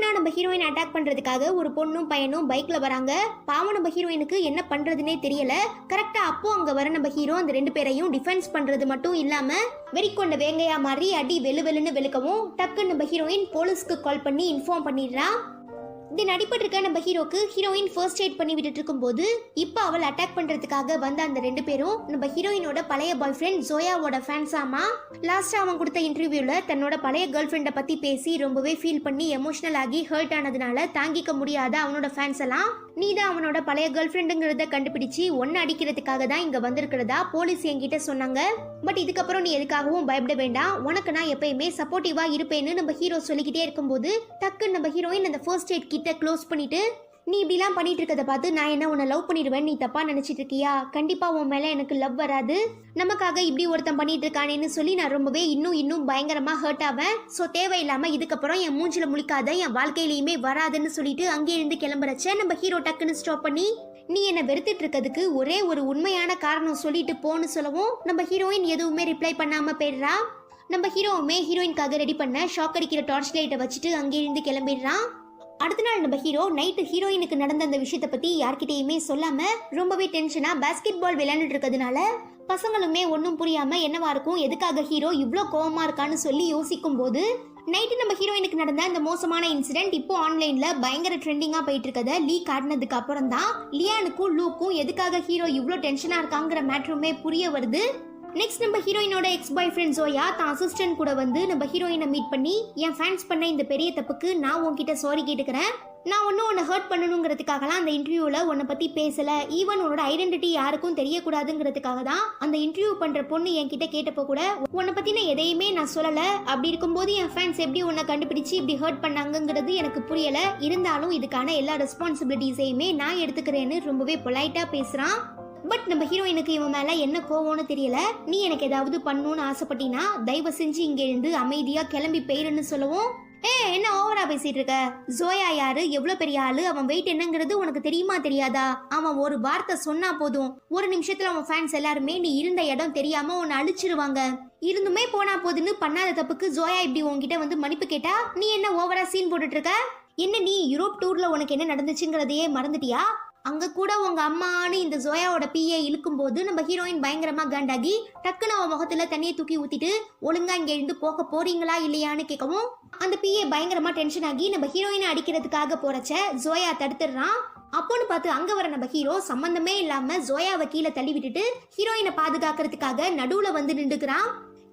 சடனா நம்ம heroine attack பண்றதுக்காக ஒரு பொண்ணும் பையனும் பைக்ல வராங்க. பாவம் நம்ம ஹீரோயினுக்கு என்ன பண்றதுன்னே தெரியல. கரெக்டா அப்போ அங்க வர நம்ம ஹீரோ அந்த 2 பேரையும் டிஃபென்ஸ் பண்றது மட்டும் இல்லாம வெறிக்கொண்ட வேங்கையா மாதிரி அடி வெளுன்னு வெளுக்கவும் டக்கு நம்ம ஹீரோயின் போலீஸ்க்கு கால் பண்ணி இன்ஃபார்ம் பண்ணிடுறா. தென் அடிபட்டிருக்க நம்ம ஹீரோக்கு ஹீரோயின் ஃபர்ஸ்ட் எய்ட் பண்ணி விட்டுட்டு இருக்கும்போது இப்போ அவள் அட்டாக் பண்றதுக்காக வந்த அந்த 2 பேரும் நம்ம ஹீரோயினோட பழைய பாய் ஃப்ரெண்ட் ஜோயாவோட ஃபேன்ஸ் ஆமா. லாஸ்டா அவன் கொடுத்த இன்டர்வியூல தன்னோட பழைய கேர்ள் ஃப்ரெண்டை பத்தி பேசி ரொம்பவே ஃபீல் பண்ணி எமோஷனல் ஆகி ஹர்ட் ஆனதுனால தாங்கிக்க முடியாத அவனோட ஃபேன்ஸ் எல்லாம் நீ தான் அவனோட பழைய கேர்ள் ஃப்ரெண்டுங்கிறத கண்டுபிடிச்சு ஒன்னு அடிக்கிறதுக்காக தான் இங்க வந்திருக்கிறதா போலீஸ் என்கிட்ட சொன்னாங்க. பட் இதுக்கப்புறம் நீ எதுக்காகவும் பயப்பட வேண்டாம், உனக்கு நான் எப்பயுமே சப்போர்ட்டிவா இருப்பேன்னு நம்ம ஹீரோ சொல்லிக்கிட்டே இருக்கும்போது டக்கு நம்ம ஹீரோயின் அந்த ஃபர்ஸ்ட் எய்ட் கிட்ட க்ளோஸ் பண்ணிட்டு நீ இப்படிலாம் பண்ணிட்டு இருக்கதை பார்த்து நான் என்ன உன்னை லவ் பண்ணிடுவேன் நீ தப்பா நினைச்சிட்டு இருக்கியா? கண்டிப்பா உன் மேல எனக்கு லவ் வராது, நமக்காக இப்படி ஒருத்தன் பண்ணிட்டு இருக்கானேன்னு சொல்லி நான் ரொம்பவே இன்னும் பயங்கரமா ஹர்ட் ஆவேன். ஸோ தேவையில்லாம இதுக்கப்புறம் என் மூஞ்சில முழிக்காத, என் வாழ்க்கையிலயுமே வராதுன்னு சொல்லிட்டு அங்கே இருந்து கிளம்புறச்ச நம்ம ஹீரோ டக்குன்னு ஸ்டாப் பண்ணி நீ என்ன வெறுத்துட்டு இருக்கிறதுக்கு ஒரே ஒரு உண்மையான காரணம் சொல்லிட்டு போன்னு சொல்லவும் நம்ம ஹீரோயின் எதுவுமே ரிப்ளை பண்ணாம போயிடுறா. நம்ம ஹீரோவுமே ஹீரோயின்காக ரெடி பண்ண ஷாக் அடிக்கிற டார்ச் லைட்டை வச்சுட்டு அங்கே இருந்து கிளம்பிடுறான். அடுத்த நாள் நம்ம ஹீரோ நைட்டு ஹீரோயினுக்கு நடந்த அந்த விஷயத்தை பத்தி யார்கிட்டயுமே சொல்லாம ரொம்பவே டென்ஷனா பாஸ்கெட் பால் விளையாண்டுட்டு இருக்கிறதுனால பசங்களுமே ஒன்னும் புரியாம என்னவா இருக்கும், எதுக்காக ஹீரோ இவ்ளோ கோவமா இருக்கான்னு சொல்லி யோசிக்கும் போது நைட்டு நம்ம ஹீரோயினுக்கு நடந்த அந்த மோசமான இன்சிடென்ட் இப்போ ஆன்லைன்ல பயங்கர ட்ரெண்டிங்கா போயிட்டு இருக்கத லீக் ஆடினதுக்கு அப்புறம் தான் லியானுக்கும் லூக்கும் எதுக்காக ஹீரோ இவ்ளோ டென்ஷனா இருக்காங்கிற மேட்டருமே புரிய வருது. நெக்ஸ்ட் நம்ம ஹீரோயினோட எக்ஸ் பாய் ஃப்ரெண்ட் ஜோயா தான் அசிஸ்டன்ட் கூட வந்து நம்ம ஹீரோயினை மீட் பண்ணி என் ஃபேன்ஸ் பண்ண இந்த பெரிய தப்புக்கு நான் உன்கிட்ட சாரி கேட்டுக்கிறேன், நான் ஒன்னும் உன்னை ஹர்ட் பண்ணணுங்கிறதுக்காகலாம் அந்த இன்டர்வியூல உன்னை பத்தி பேசல, ஈவன் உன்னோட ஐடென்டிட்டி யாருக்கும் தெரியக்கூடாதுங்கிறதுக்காக தான் அந்த இன்டர்வியூ பண்ற பொண்ணு என்கிட்ட கேட்டப்போ கூட உன்னை பத்தின எதையுமே நான் சொல்லல, அப்படி இருக்கும்போது என் ஃபேன்ஸ் எப்படி உன்னை கண்டுபிடிச்சு இப்படி ஹர்ட் பண்ணாங்கிறது எனக்கு புரியல, இருந்தாலும் இதுக்கான எல்லா ரெஸ்பான்சிபிலிட்டிஸையுமே நான் எடுத்துக்கிறேன்னு ரொம்பவே பொலைட்டா பேசுறான். பட் நம்ம ஹீரோயினுக்கு இவன் மேல என்ன கோவம்னு தெரியல. நீ எனக்கு ஏதாவது பண்ணணும்னு ஆசைப்பட்டீங்கன்னா தயவு செஞ்சு இங்க இருந்து அமைதியா கிளம்பி போயிருன்னு சொல்லவும் என்ன ஓவரா பேசிட்டு இருக்க, ஜோயா யாரு, எவ்வளவு பெரிய ஆளு, அவன் வெயிட் என்னங்கிறது உனக்கு தெரியுமா தெரியாதா, அவன் ஒரு வார்த்தை சொன்னா போதும் ஒரு நிமிஷத்துல அவன் ஃபேன்ஸ் எல்லாருமே நீ இருந்த இடம் தெரியாம உன்னை அழிச்சிருவாங்க, இருந்துமே போனா போதுன்னு பண்ணாத தப்புக்கு ஜோயா இப்படி உன்கிட்ட வந்து மன்னிப்பு கேட்டா நீ என்ன ஓவரா சீன் போட்டுட்டு இருக்க, என்ன நீ யூரோப் டூர்ல உனக்கு என்ன நடந்துச்சுங்கிறதையே மறந்துட்டியா, அங்க கூட உங்க அம்மான்னு இந்த ஜோயாவோட பிஏ இழுக்கும் போது நம்ம ஹீரோயின் பயங்கரமா காண்டாகி டக்குன்னு அவன் முகத்துல தண்ணியை தூக்கி ஊத்திட்டு ஒழுங்கா இங்க இருந்து போக போறீங்களா இல்லையான்னு கேட்கவும் அந்த பிஏ பயங்கரமா டென்ஷன் ஆகி நம்ம ஹீரோயினை அடிக்கிறதுக்காக போறச்ச ஜோயா தடுத்துடுறான். அப்போன்னு பார்த்து அங்க வர நம்ம ஹீரோ சம்பந்தமே இல்லாம ஜோயாவை கீழே தள்ளி விட்டுட்டு ஹீரோயினை பாதுகாக்கிறதுக்காக நடுவுல வந்து நின்றுக்கிறான்.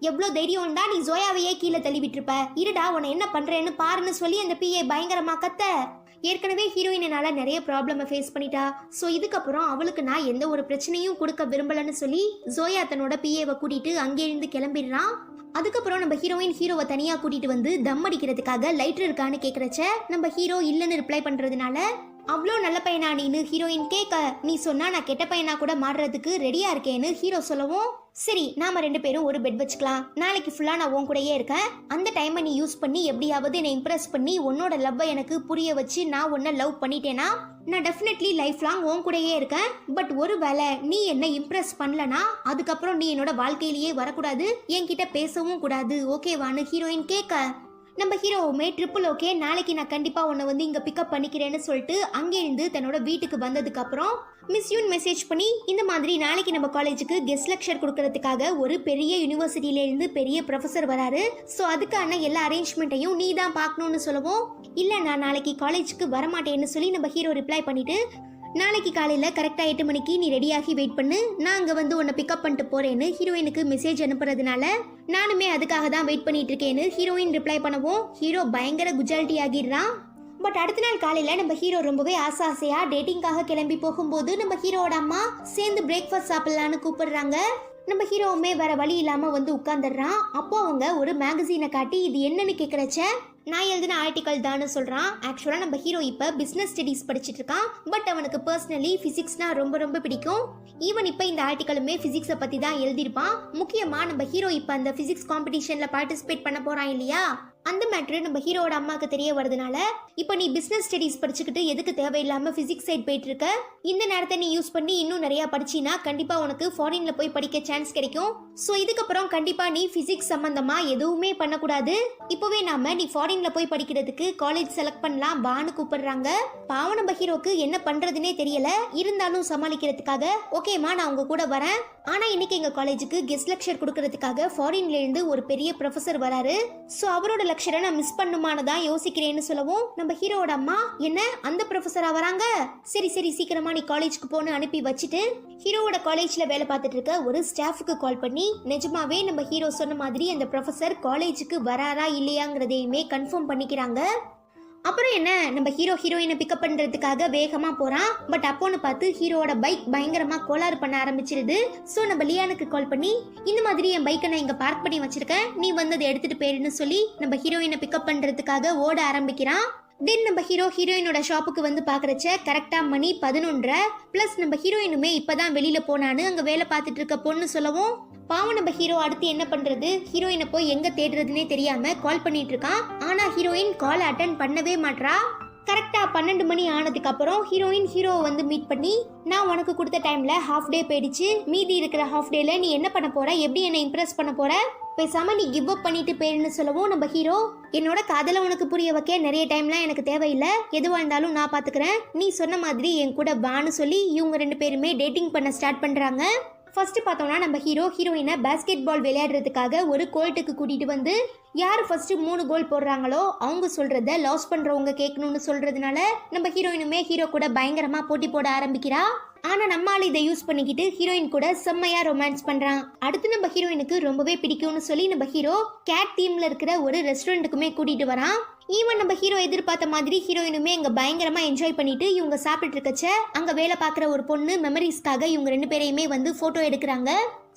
எவ்வளவு தைரியம் தான் நீ ஜோயாவையே கீழே தள்ளி விட்டுருப்ப, இருடா உன்னை என்ன பண்றேன்னு பாருன்னு சொல்லி அந்த பிஏ பயங்கரமா கத்த. ஏற்கனவே ஹீரோயினால நிறைய ப்ராப்ளமை ஃபேஸ் பண்ணிட்டா, ஸோ இதுக்கப்புறம் அவளுக்கு நான் எந்த ஒரு பிரச்சனையும் கொடுக்க விரும்பலன்னு சொல்லி ஜோயா தன்னோட பிஏவை கூட்டிட்டு அங்கே இருந்து கிளம்பிடுறான். அதுக்கப்புறம் நம்ம ஹீரோவை தனியா கூட்டிட்டு வந்து தம் அடிக்கிறதுக்காக லைட்டர் இருக்கான்னு கேக்குறச்ச நம்ம ஹீரோ இல்லன்னு ரிப்ளை பண்றதுனால அவ்வளோ நல்ல பையனா நீன்னு ஹீரோயின் கேட்க நீ சொன்னா நான் கெட்ட பையனா கூட மாறுறதுக்கு ரெடியா இருக்கேன்னு ஹீரோ சொல்லவும் சரி நாம 2 பேரும் ஒரு பெட் வச்சுக்கலாம், நாளைக்கு ஃபுல்லா நான் உன் கூடயே இருக்கேன், அந்த டைமை நீ யூஸ் பண்ணி எப்படியாவது என்னை இம்ப்ரெஸ் பண்ணி உன்னோட லவ்வை எனக்கு புரிய வச்சு நான் உன்னை லவ் பண்ணிட்டேனா நான் டெஃபினெட்லி லைஃப் லாங் உன் கூடயே இருக்கேன், பட் ஒரு வேளை நீ என்ன இம்ப்ரெஸ் பண்ணலனா அதுக்கப்புறம் நீ என்னோட வாழ்க்கையிலேயே வரக்கூடாது, என்கிட்ட பேசவும் கூடாது, ஓகேவான்னு ஹீரோயின் கேட்க நம்ம ஹீரோவுமே ட்ரிபிள் ஓகே நாளைக்கு நான் கண்டிப்பா உன்னை வந்து இங்க பிக்கப் பண்ணிக்கிறேன்னு சொல்லிட்டு அங்கே இருந்து தன்னோட வீட்டுக்கு வந்ததுக்கு அப்புறம் மிஸ் யூன் மெசேஜ் பண்ணி இந்த மாதிரி நாளைக்கு நம்ம காலேஜுக்கு கெஸ்ட் லெக்சர் கொடுக்கறதுக்காக ஒரு பெரிய யூனிவர்சிட்டியில இருந்து பெரிய ப்ரொஃபசர் வராரு, ஸோ அதுக்கான எல்லா அரேஞ்ச்மெண்ட்டையும் நீ தான் பார்க்கணும்னு சொல்லவும் இல்ல நான் நாளைக்கு காலேஜுக்கு வரமாட்டேன்னு சொல்லி நம்ம ஹீரோ ரிப்ளை பண்ணிட்டு நாளைக்கு காலையில கரெக்டா 8 மணிக்கு நீ ரெடியாகி வெயிட் பண்ணு, நான் அங்க வந்து உன்னை பிக்கப் பண்ணிட்டு போறேன்னு ஹீரோயினுக்கு மெசேஜ் அனுப்புறதுனால நானுமே அதுக்காக தான் வெயிட் பண்ணிட்டு இருக்கேன்னு ஹீரோயின் ரிப்ளை பண்ணவும் ஹீரோ பயங்கர குஜாலிட்டி ஆகிடுறான். பட் அடுத்த நாள் காலையில நம்ம ஹீரோ ரொம்பவே ஆசையா டேட்டிங்காக கிளம்பி போகும்போது நம்ம ஹீரோட அம்மா சேர்ந்து பிரேக்ஃபாஸ்ட் சாப்பிடலான்னு கூப்பிடுறாங்க. நம்ம ஹீரோவுமே வேற வழி இல்லாம வந்து உட்கார்ந்துடுறான். அப்போ அவங்க ஒரு மேகசீனை காட்டி இது என்னன்னு கேக்குறச்ச நான் எழுதின ஆர்டிக்கல் தான் சொல்றான். ஆக்சுவலா நம்ம ஹீரோ இப்ப பிசினஸ் ஸ்டடிஸ் படிச்சிட்டு இருக்கான், பட் அவனுக்கு பர்சனலி பிசிக்ஸ்னா ரொம்ப பிடிக்கும். ஈவன் இப்ப இந்த ஆர்டிக்கலுமே பிசிக்ஸை பத்தி தான் எழுதிருப்பான். முக்கியமா நம்ம ஹீரோ இப்ப அந்த பிசிக்ஸ் காம்படிஷன்ல பார்ட்டிசிபேட் பண்ண போறான் இல்லையா, அந்த மேட்ரு நம்ம ஹீரோட அம்மாக்கு தெரிய வருதுனால இப்போ நீ பிசினஸ் ஸ்டடிஸ் படிச்சுக்கிட்டு எதுக்கு தேவையில்லாம பிசிக்ஸ் சைட் போயிட்டு இருக்க, இந்த நேரத்தை நீ யூஸ் பண்ணி இன்னும் நிறைய படிச்சினா கண்டிப்பா உனக்கு ஃபாரின்ல போய் படிக்க சான்ஸ் கிடைக்கும். ஸோ இதுக்கப்புறம் கண்டிப்பா நீ பிசிக்ஸ் சம்பந்தமா எதுவுமே பண்ணக்கூடாது, இப்போவே நாம நீ ஃபாரின்ல போய் படிக்கிறதுக்கு காலேஜ் செலக்ட் பண்ணலாம் வான்னு கூப்பிடுறாங்க. பாவம் நம்ம ஹீரோக்கு என்ன பண்றதுனே தெரியல. இருந்தாலும் சமாளிக்கிறதுக்காக ஓகேமா நான் உங்க கூட வரேன். ஆனா இன்னைக்கு எங்க காலேஜுக்கு கெஸ்ட் லெக்சர் கொடுக்கறதுக்காக ஃபாரின்ல இருந்து ஒரு பெரிய ப்ரொஃபசர் வராரு. சோ அவரோட லெக்சரை நான் மிஸ் பண்ணுமான்னு தான் யோசிக்கிறேன்னு சொல்லவும் நம்ம ஹீரோட அம்மா என்ன அந்த ப்ரொஃபசரா வராங்க, சரி சரி சீக்கிரமா நீ காலேஜுக்கு போன்னு அனுப்பி வச்சுட்டு ஹீரோவோட காலேஜ்ல வேலை பார்த்துட்டு இருக்க ஒரு ஸ்டாஃபுக்கு கால் பண்ணி நிஜமாவே நம்ம ஹீரோ சொன்ன மாதிரி அந்த ப்ரொஃபசர் காலேஜுக்கு வராரா இல்லையாங்கிறதையுமே கன்ஃபார்ம் பண்ணிக்கிறாங்க. அப்புறம் என்ன நம்ம ஹீரோயினை பிக்கப் பண்றதுக்காக வேகமா போறான். பட் அப்போன்னு பார்த்து ஹீரோவோட பைக் பயங்கரமா கோளாறு பண்ண ஆரம்பிச்சிருது. சோ நம்ம லியானுக்கு கால் பண்ணி இந்த மாதிரி என் பைக்கை நான் இங்க பார்க் பண்ணி வச்சிருக்கேன், நீ வந்து அதை எடுத்துட்டு போயிருன்னு சொல்லி நம்ம ஹீரோயினை பிக்கப் பண்றதுக்காக ஓட ஆரம்பிக்கிறான். தென் நம்ம ஹீரோயினோட ஷாப்புக்கு வந்து பாக்குறச்ச கரெக்டா மணி 11:30 பிளஸ் நம்ம ஹீரோயினுமே இப்பதான் வெளியில போனான்னு அங்க வேலை பார்த்துட்டு இருக்க பொண்ணு சொல்லவும் பாவம் நம்ம ஹீரோ அடுத்து என்ன பண்றது, ஹீரோயினை போய் எங்க தேடுறதுன்னே தெரியாம கால் பண்ணிட்டு இருக்கான். ஆனா ஹீரோயின் கால் அட்டன் பண்ணவே மாட்றா. கரெக்டா 12 மணி ஆனதுக்கு அப்புறம் ஹீரோவை வந்து மீட் பண்ணி நான் உனக்கு கொடுத்த டைம்ல ஹாஃப் டே போயிடுச்சு, மீதி இருக்கிற ஹாஃப் டேல நீ என்ன பண்ண போற, எப்படி என்ன இம்ப்ரெஸ் பண்ண போற, பேசாம நீ கிவ் அப் பண்ணிட்டு போயிருன்னு சொல்லவும் நம்ம ஹீரோ என்னோட காதலை உனக்கு புரிய வைக்க நிறைய டைம்லாம் எனக்கு தேவையில்லை, எதுவா இருந்தாலும் நான் பாத்துக்கிறேன், நீ சொன்ன மாதிரி என் கூட வான்னு சொல்லி இவங்க 2 பேருமே டேட்டிங் பண்ண ஸ்டார்ட் பண்றாங்க. ஃபர்ஸ்ட் பார்த்தோம்னா நம்ம ஹீரோயினை பாஸ்கெட் பால் விளையாடுறதுக்காக ஒரு கோர்ட்டுக்கு கூட்டிட்டு வந்து யார் ஃபர்ஸ்ட் 3 கோல் போடுறாங்களோ அவங்க சொல்றத லாஸ் பண்றவங்க கேட்கணும்னு சொல்றதுனால நம்ம ஹீரோயினுமே ஹீரோ கூட பயங்கரமா போட்டி போட ஆரம்பிக்கிறா. ஆனா நம்மால இதை யூஸ் பண்ணிக்கிட்டு ஹீரோயின் கூட செம்மையா ரொமான்ஸ் பண்றான். அடுத்து நம்ம ஹீரோயினுக்கு ரொம்பவே பிடிக்கும்னு சொல்லி நம்ம ஹீரோ கேட் தீம்ல இருக்கிற ஒரு ரெஸ்டாரண்ட்டுக்குமே கூட்டிட்டு வரான். ஈவன் நம்ம ஹீரோ எதிர்பார்த்த மாதிரி ஹீரோயினுமே அங்க பயங்கரமா என்ஜாய் பண்ணிட்டு இவங்க சாப்பிட்டு இருக்கச்ச அங்க வேலை பார்க்குற ஒரு பொண்ணு மெமரிஸ்க்காக இவங்க 2 பேரையுமே வந்து போட்டோ எடுக்கிறாங்க.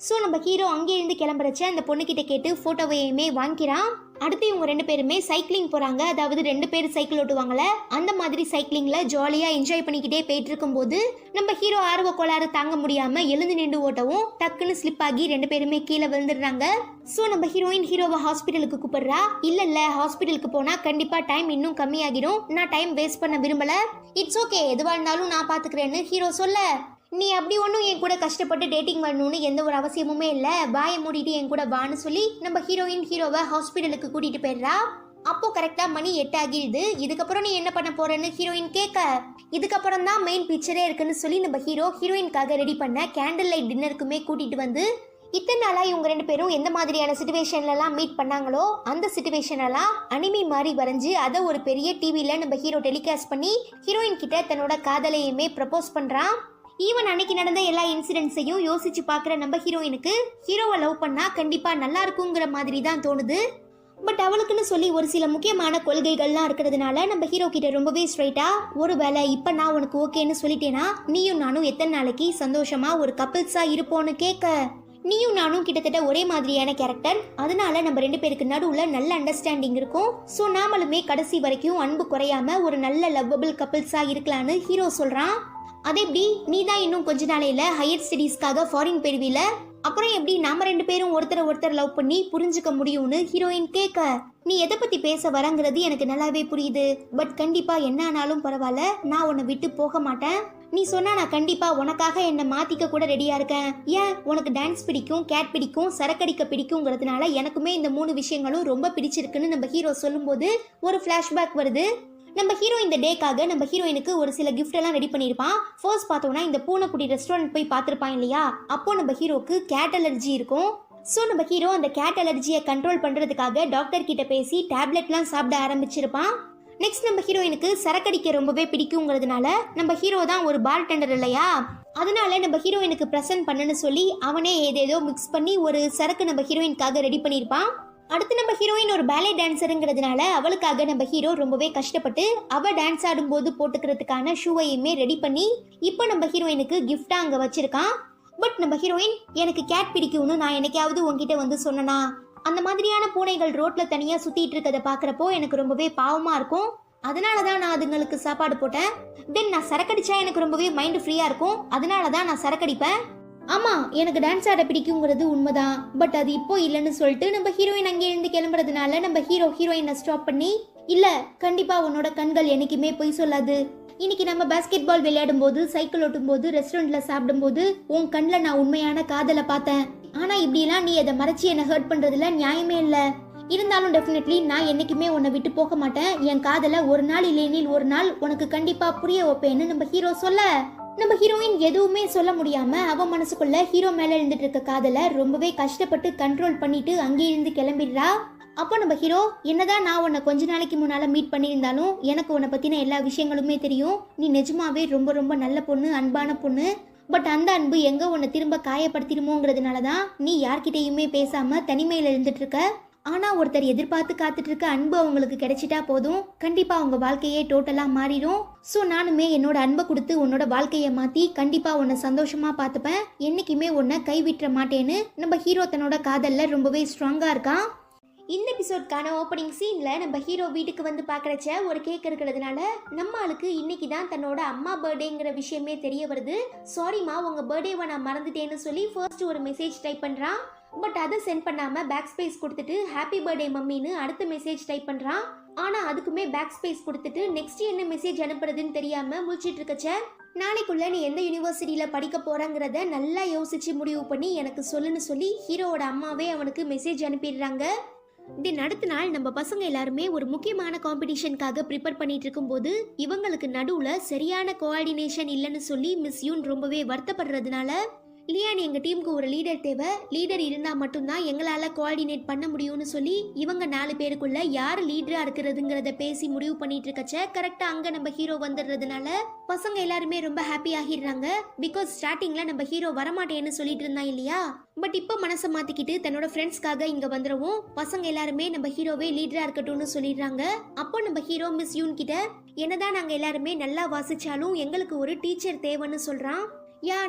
ஸோ நம்ம ஹீரோ அங்கே இருந்து கிளம்புறச்ச அந்த பொண்ணுகிட்ட கேட்டு போட்டோவையுமே வாங்கிக்கிறான். அடுத்து இவங்க 2 பேருமே சைக்கிளிங் போறாங்க. அதாவது 2 பேர் சைக்கிள் ஓட்டுவாங்கல்ல அந்த மாதிரி சைக்கிளிங்ல ஜாலியா என்ஜாய் பண்ணிக்கிட்டே போயிட்டு இருக்கும்போது நம்ம ஹீரோ ஆர்வ கோளாறு தாங்க முடியாம எழுந்து நின்று ஓட்டவும் டக்குன்னு ஸ்லிப் ஆகி 2 பேருமே கீழே விழுந்துடுறாங்க. ஸோ நம்ம ஹீரோவை ஹாஸ்பிட்டலுக்கு கூப்பிடுறா. இல்ல ஹாஸ்பிட்டலுக்கு போனா கண்டிப்பா டைம் இன்னும் கம்மியாகிடும், நான் டைம் வேஸ்ட் பண்ண விரும்பல, இட்ஸ் ஓகே எதுவா இருந்தாலும் நான் பாத்துக்கிறேன்னு ஹீரோ சொல்ல நீ அப்படி ஒன்றும் என் கூட கஷ்டப்பட்டு டேட்டிங் பண்ணணும்னு எந்த ஒரு அவசியமுமே இல்லை, வாயை மூடிட்டு என் கூட வான்னு சொல்லி நம்ம ஹீரோவை ஹாஸ்பிட்டலுக்கு கூட்டிட்டு போயிடுறா. அப்போ கரெக்டா மணி 8 ஆகிடுது. இதுக்கப்புறம் நீ என்ன பண்ண போறன்னு ஹீரோயின் கேட்க இதுக்கப்புறம் தான் மெயின் பிக்சரே இருக்குன்னு சொல்லி நம்ம ஹீரோயின்காக ரெடி பண்ண கேண்டில் லைட் டின்னருக்குமே கூட்டிட்டு வந்து இத்தனை நாளா இவங்க 2 பேரும் எந்த மாதிரியான சிச்சுவேஷன்ல எல்லாம் மீட் பண்ணாங்களோ அந்த சிச்சுவேஷன் எல்லாம் அனிமி மாதிரி வரைஞ்சு அதை ஒரு பெரிய டிவில நம்ம ஹீரோ டெலிகாஸ்ட் பண்ணி ஹீரோயின் கிட்ட தன்னோட காதலையுமே ப்ரப்போஸ் பண்றான். ஈவன் அன்னைக்கு நடந்த எல்லா இன்சிடென்ட்ஸையும் யோசிச்சு பாக்குற நம்ம ஹீரோயினுக்கு ஹீரோவை லவ் பண்ணா கண்டிப்பா நல்லா இருக்குங்கிற மாதிரி தான் தோணுது. பட் அவளுக்குன்னு சொல்லி ஒரு சில முக்கியமான கொள்கைகள்லாம் இருக்கிறதுனால நம்ம ஹீரோ கிட்ட ரொம்பவே ஸ்ட்ரைட்டா ஒருவேளை இப்ப நான் உனக்கு ஓகேன்னு சொல்லிட்டேனா நீயும் நானும் எத்தனை நாளைக்கு சந்தோஷமா ஒரு கப்பிள்ஸா இருப்போன்னு கேட்க நீயும் நானும் கிட்டத்தட்ட ஒரே மாதிரியான கேரக்டர், அதனால நம்ம 2 பேருக்கு நடுவுல நல்ல அண்டர்ஸ்டாண்டிங் இருக்கும். ஸோ நாமளுமே கடைசி வரைக்கும் அன்பு குறையாம ஒரு நல்ல லவ்வபிள் கப்பிள்ஸா இருக்கலான்னு ஹீரோ சொல்றான். அதே எப்படி நீ தான் இன்னும் கொஞ்ச நாளையில ஹையர் ஸ்டடீஸ்க்காக ஃபாரின் போயிருவீல, அப்புறம் எப்படி நாம 2 பேரும் ஒருத்தர் லவ் பண்ணி புரிஞ்சுக்க முடியும்னு ஹீரோயின் கேட்க நீ எதை பத்தி பேச வரங்கிறது எனக்கு நல்லாவே புரியுது, பட் கண்டிப்பா என்ன ஆனாலும் பரவாயில்ல நான் உன்னை விட்டு போக மாட்டேன், நீ சொன்னா நான் கண்டிப்பா உனக்காக என்ன மாத்திக்க கூட ரெடியா இருக்கேன், ஏன் உனக்கு டான்ஸ் பிடிக்கும், கேட் பிடிக்கும், சரக்கடிக்க பிடிக்குங்கிறதுனால எனக்குமே இந்த 3 விஷயங்களும் ரொம்ப பிடிச்சிருக்குன்னு நம்ம ஹீரோ சொல்லும்போது ஒரு பிளாஷ்பேக் வருது. நம்ம ஹீரோ இந்த டேக்காக நம்ம ஹீரோயினுக்கு ஒரு சில கிஃப்ட் எல்லாம் ரெடி பண்ணியிருப்பான். ஃபர்ஸ்ட் பார்த்தோம்னா இந்த பூனைக்குடி ரெஸ்டாரண்ட் போய் பார்த்துருப்பான் இல்லையா, அப்போ நம்ம ஹீரோக்கு கேட் அலர்ஜி இருக்கும். ஸோ நம்ம ஹீரோ அந்த கேட் அலர்ஜியை கண்ட்ரோல் பண்றதுக்காக டாக்டர் கிட்ட பேசி டேப்லெட்லாம் சாப்பிட ஆரம்பிச்சிருப்பான். நெக்ஸ்ட் நம்ம ஹீரோயினுக்கு சரக்கடிக்க ரொம்பவே பிடிக்குங்கிறதுனால நம்ம ஹீரோ தான் ஒரு பார் டெண்டர் இல்லையா, அதனால நம்ம ஹீரோயினுக்கு ப்ரெசென்ட் பண்ணனு சொல்லி அவனே ஏதேதோ மிக்ஸ் பண்ணி ஒரு சரக்கு நம்ம ஹீரோயினுக்காக ரெடி பண்ணியிருப்பான். அடுத்து நம்ம ஹீரோயின் ஒரு பேலே டான்ஸருங்கிறதுனால அவளுக்காக நம்ம ஹீரோ ரொம்பவே கஷ்டப்பட்டு அவ டான்ஸ் ஆடும்போது போட்டுக்கிறதுக்கான ஷூவையுமே ரெடி பண்ணி இப்போ நம்ம ஹீரோயினுக்கு கிஃப்டா அங்க வச்சிருக்கான். பட் நம்ம ஹீரோயின் எனக்கு கேட் பிடிக்கும்னு நான் என்னைக்காவது உங்ககிட்ட வந்து சொன்னனா, அந்த மாதிரியான பூனைகள் ரோட்ல தனியா சுத்திட்டு இருக்கதை பாக்குறப்போ எனக்கு ரொம்பவே பாவமா இருக்கும், அதனாலதான் நான் அதுங்களுக்கு சாப்பாடு போட்டேன். தென் நான் சரக்கடிச்சா எனக்கு ரொம்பவே மைண்ட் ஃப்ரீயா இருக்கும், அதனாலதான் நான் சரக்கடிப்பேன். ஆமா எனக்கு டான்ஸ் ஆட பிடிக்குங்கிறது உண்மைதான், பட் அது இப்போ இல்லைன்னு சொல்லிட்டு நம்ம ஹீரோயின் அங்கே இருந்து கிளம்புறதுனால நம்ம ஹீரோயினை ஸ்டாப் பண்ணி இல்ல கண்டிப்பா உன்னோட கண்கள் என்னைக்குமே பொய் சொல்லாது, இன்னைக்கு நம்ம பாஸ்கெட் பால் விளையாடும் போது சைக்கிள் ஓட்டும் போது ரெஸ்டாரண்ட்ல சாப்பிடும் போது உன் கண்ணில் நான் உண்மையான காதலை பார்த்தேன், ஆனா இப்படிலாம் நீ அதை மறைச்சி என்னை ஹர்ட் பண்றதுல நியாயமே இல்ல, இருந்தாலும் டெஃபினெட்லி நான் என்னைக்குமே உன்னை விட்டு போக மாட்டேன். என் காதல ஒரு நாள் இல்லைனில் ஒரு நாள் உனக்கு கண்டிப்பா புரிய வைப்பேன்னு நம்ம ஹீரோ சொல்ல, நம்ம ஹீரோயின் எதுவுமே சொல்ல முடியாம அவ மனசுக்குள்ள ஹீரோ மேல இருந்துட்டு இருக்க காதல ரொம்பவே கஷ்டப்பட்டு கண்ட்ரோல் பண்ணிட்டு அங்கிருந்து கிளம்பிடுறா. அப்போ நம்ம ஹீரோ, என்னதான் நான் உன்னை கொஞ்ச நாளைக்கு முன்னால மீட் பண்ணியிருந்தாலும் எனக்கு உன்னை பத்தின எல்லா விஷயங்களுமே தெரியும். நீ நிஜமாவே ரொம்ப ரொம்ப நல்ல பொண்ணு, அன்பான பொண்ணு. பட் அந்த அன்பு எங்க உன்னை திரும்ப காயப்படுத்திடுமோங்கிறதுனாலதான் நீ யார்கிட்டயுமே பேசாம தனிமையில இருந்துட்டு இருக்க. ஆனா ஒருத்தர் எதிர்பார்த்து காத்துட்டு இருக்க அன்பு அவங்களுக்கு கிடைச்சிட்டா போதும், கண்டிப்பா அவங்க வாழ்க்கையே டோட்டலா மாறிடும். ஸோ நானுமே என்னோட அன்பை கொடுத்து உன்னோட வாழ்க்கையை மாத்தி கண்டிப்பா உன்னை சந்தோஷமா பார்த்துப்பேன். என்னைக்குமே உன்னை கைவிட்டுற மாட்டேன்னு நம்ம ஹீரோ தன்னோட காதல்ல ரொம்பவே ஸ்ட்ராங்கா இருக்கான். இந்த எபிசோட்கான ஓப்பனிங் சீன்ல நம்ம ஹீரோ வீட்டுக்கு வந்து பார்க்கறச்ச ஒரு கேக் இருக்கிறதுனால நம்ம ஆளுக்கு இன்னைக்கு தான் தன்னோட அம்மா பர்த்டேங்கிற விஷயமே தெரிய வருது. சாரிமா, உங்க பர்த்டேவை நான் மறந்துட்டேன்னு சொல்லி ஃபர்ஸ்ட் ஒரு மெசேஜ் டைப் பண்றான். பட் அதை சென்ட் பண்ணாம பேக் ஸ்பேஸ் கொடுத்துட்டு ஹாப்பி பர்த்டே மம்மின்னு அடுத்த மெசேஜ் டைப் பண்றான். ஆனா அதுக்குமே பேக் ஸ்பேஸ் கொடுத்துட்டு நெக்ஸ்ட் என்ன மெசேஜ் அனுப்புறதுன்னு தெரியாம முழிச்சிட்டு இருக்கச்ச, நாளைக்குள்ள நீ எந்த யூனிவர்சிட்டியில படிக்க போறங்கிறத நல்லா யோசிச்சு முடிவு பண்ணி எனக்கு சொல்லுன்னு சொல்லி ஹீரோவோட அம்மாவே அவனுக்கு மெசேஜ் அனுப்பிடுறாங்க. தென் அடுத்த நாள் நம்ம பசங்க எல்லாருமே ஒரு முக்கியமான காம்படிஷனுக்காக ப்ரிப்பேர் பண்ணிட்டு இருக்கும்போது இவங்களுக்கு நடுவுல சரியான கோஆர்டினேஷன் இல்லைன்னு சொல்லி மிஸ் யூன் ரொம்பவே வருத்தப்படுறதுனால, லியான் எங்க டீமுக்கு ஒரு லீடர் தேவை, லீடர் இருந்தா மட்டும்தான் எங்களால கோஆர்டினேட் பண்ண முடியும்னு சொல்லி இவங்க 4 பேருக்குள்ள யார் லீடரா இருக்கிறதுங்கிறத பேசி முடிவு பண்ணிட்டு இருக்கச்ச கரெக்டா அங்க நம்ம ஹீரோ வந்துடுறதுனால பசங்க எல்லாருமே ரொம்ப ஹாப்பி ஆகிடுறாங்க. பிகாஸ் ஸ்டார்டிங்ல நம்ம ஹீரோ வரமாட்டேன்னு சொல்லிட்டு இருந்தான் இல்லையா, பட் இப்போ மனசை மாத்திக்கிட்டு தன்னோட ஃப்ரெண்ட்ஸ்க்காக இங்க வந்துடவும் பசங்க எல்லாருமே நம்ம ஹீரோவே லீடரா இருக்கட்டும்னு சொல்லிடுறாங்க. அப்போ நம்ம ஹீரோ மிஸ் யூன் கிட்ட, என்னதான் நாங்க எல்லாருமே நல்லா வாசிச்சாலும் எங்களுக்கு ஒரு டீச்சர் தேவைன்னு சொல்றான்.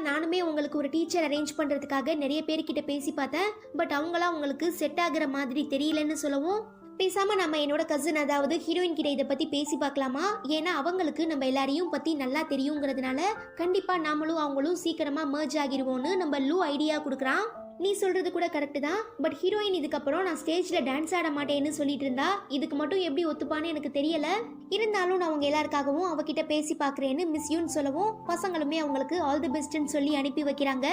நானுமே உங்களுக்கு ஒரு டீச்சர் அரேஞ்ச் பண்றதுக்காக நிறைய பேர்கிட்ட பேசி பார்த்தேன், பட் அவங்களாம் உங்களுக்கு செட் ஆகுற மாதிரி தெரியலன்னு சொல்லவும், பேசாம நம்ம என்னோட கசின் அதாவது ஹீரோயின் கிட்ட இதை பத்தி பேசி பார்க்கலாமா, ஏன்னா அவங்களுக்கு நம்ம எல்லாரையும் பத்தி நல்லா தெரியுங்கிறதுனால கண்டிப்பா நாமளும் அவங்களும் சீக்கிரமா மர்ஜ் ஆகிருவோம்னு நம்ம லூ ஐடியா கொடுக்குறான். நீ சொல்றது கூட கரெக்ட் தான், பட் ஹீரோயின் இதுக்கப்புறம் நான் ஸ்டேஜ்ல டான்ஸ் ஆட மாட்டேன்னு சொல்லிட்டு இருந்தா இதுக்கு மட்டும் எப்படி ஒத்துப்பான்னு எனக்கு தெரியல. இருந்தாலும் நான் அவங்க எல்லாருக்காகவும் அவகிட்ட பேசி பாக்குறேன்னு மிஸ் யூன் சொல்லவும் பசங்களுமே அவங்களுக்கு ஆல் தி பெஸ்ட்னு சொல்லி அனுப்பி வைக்கிறாங்க.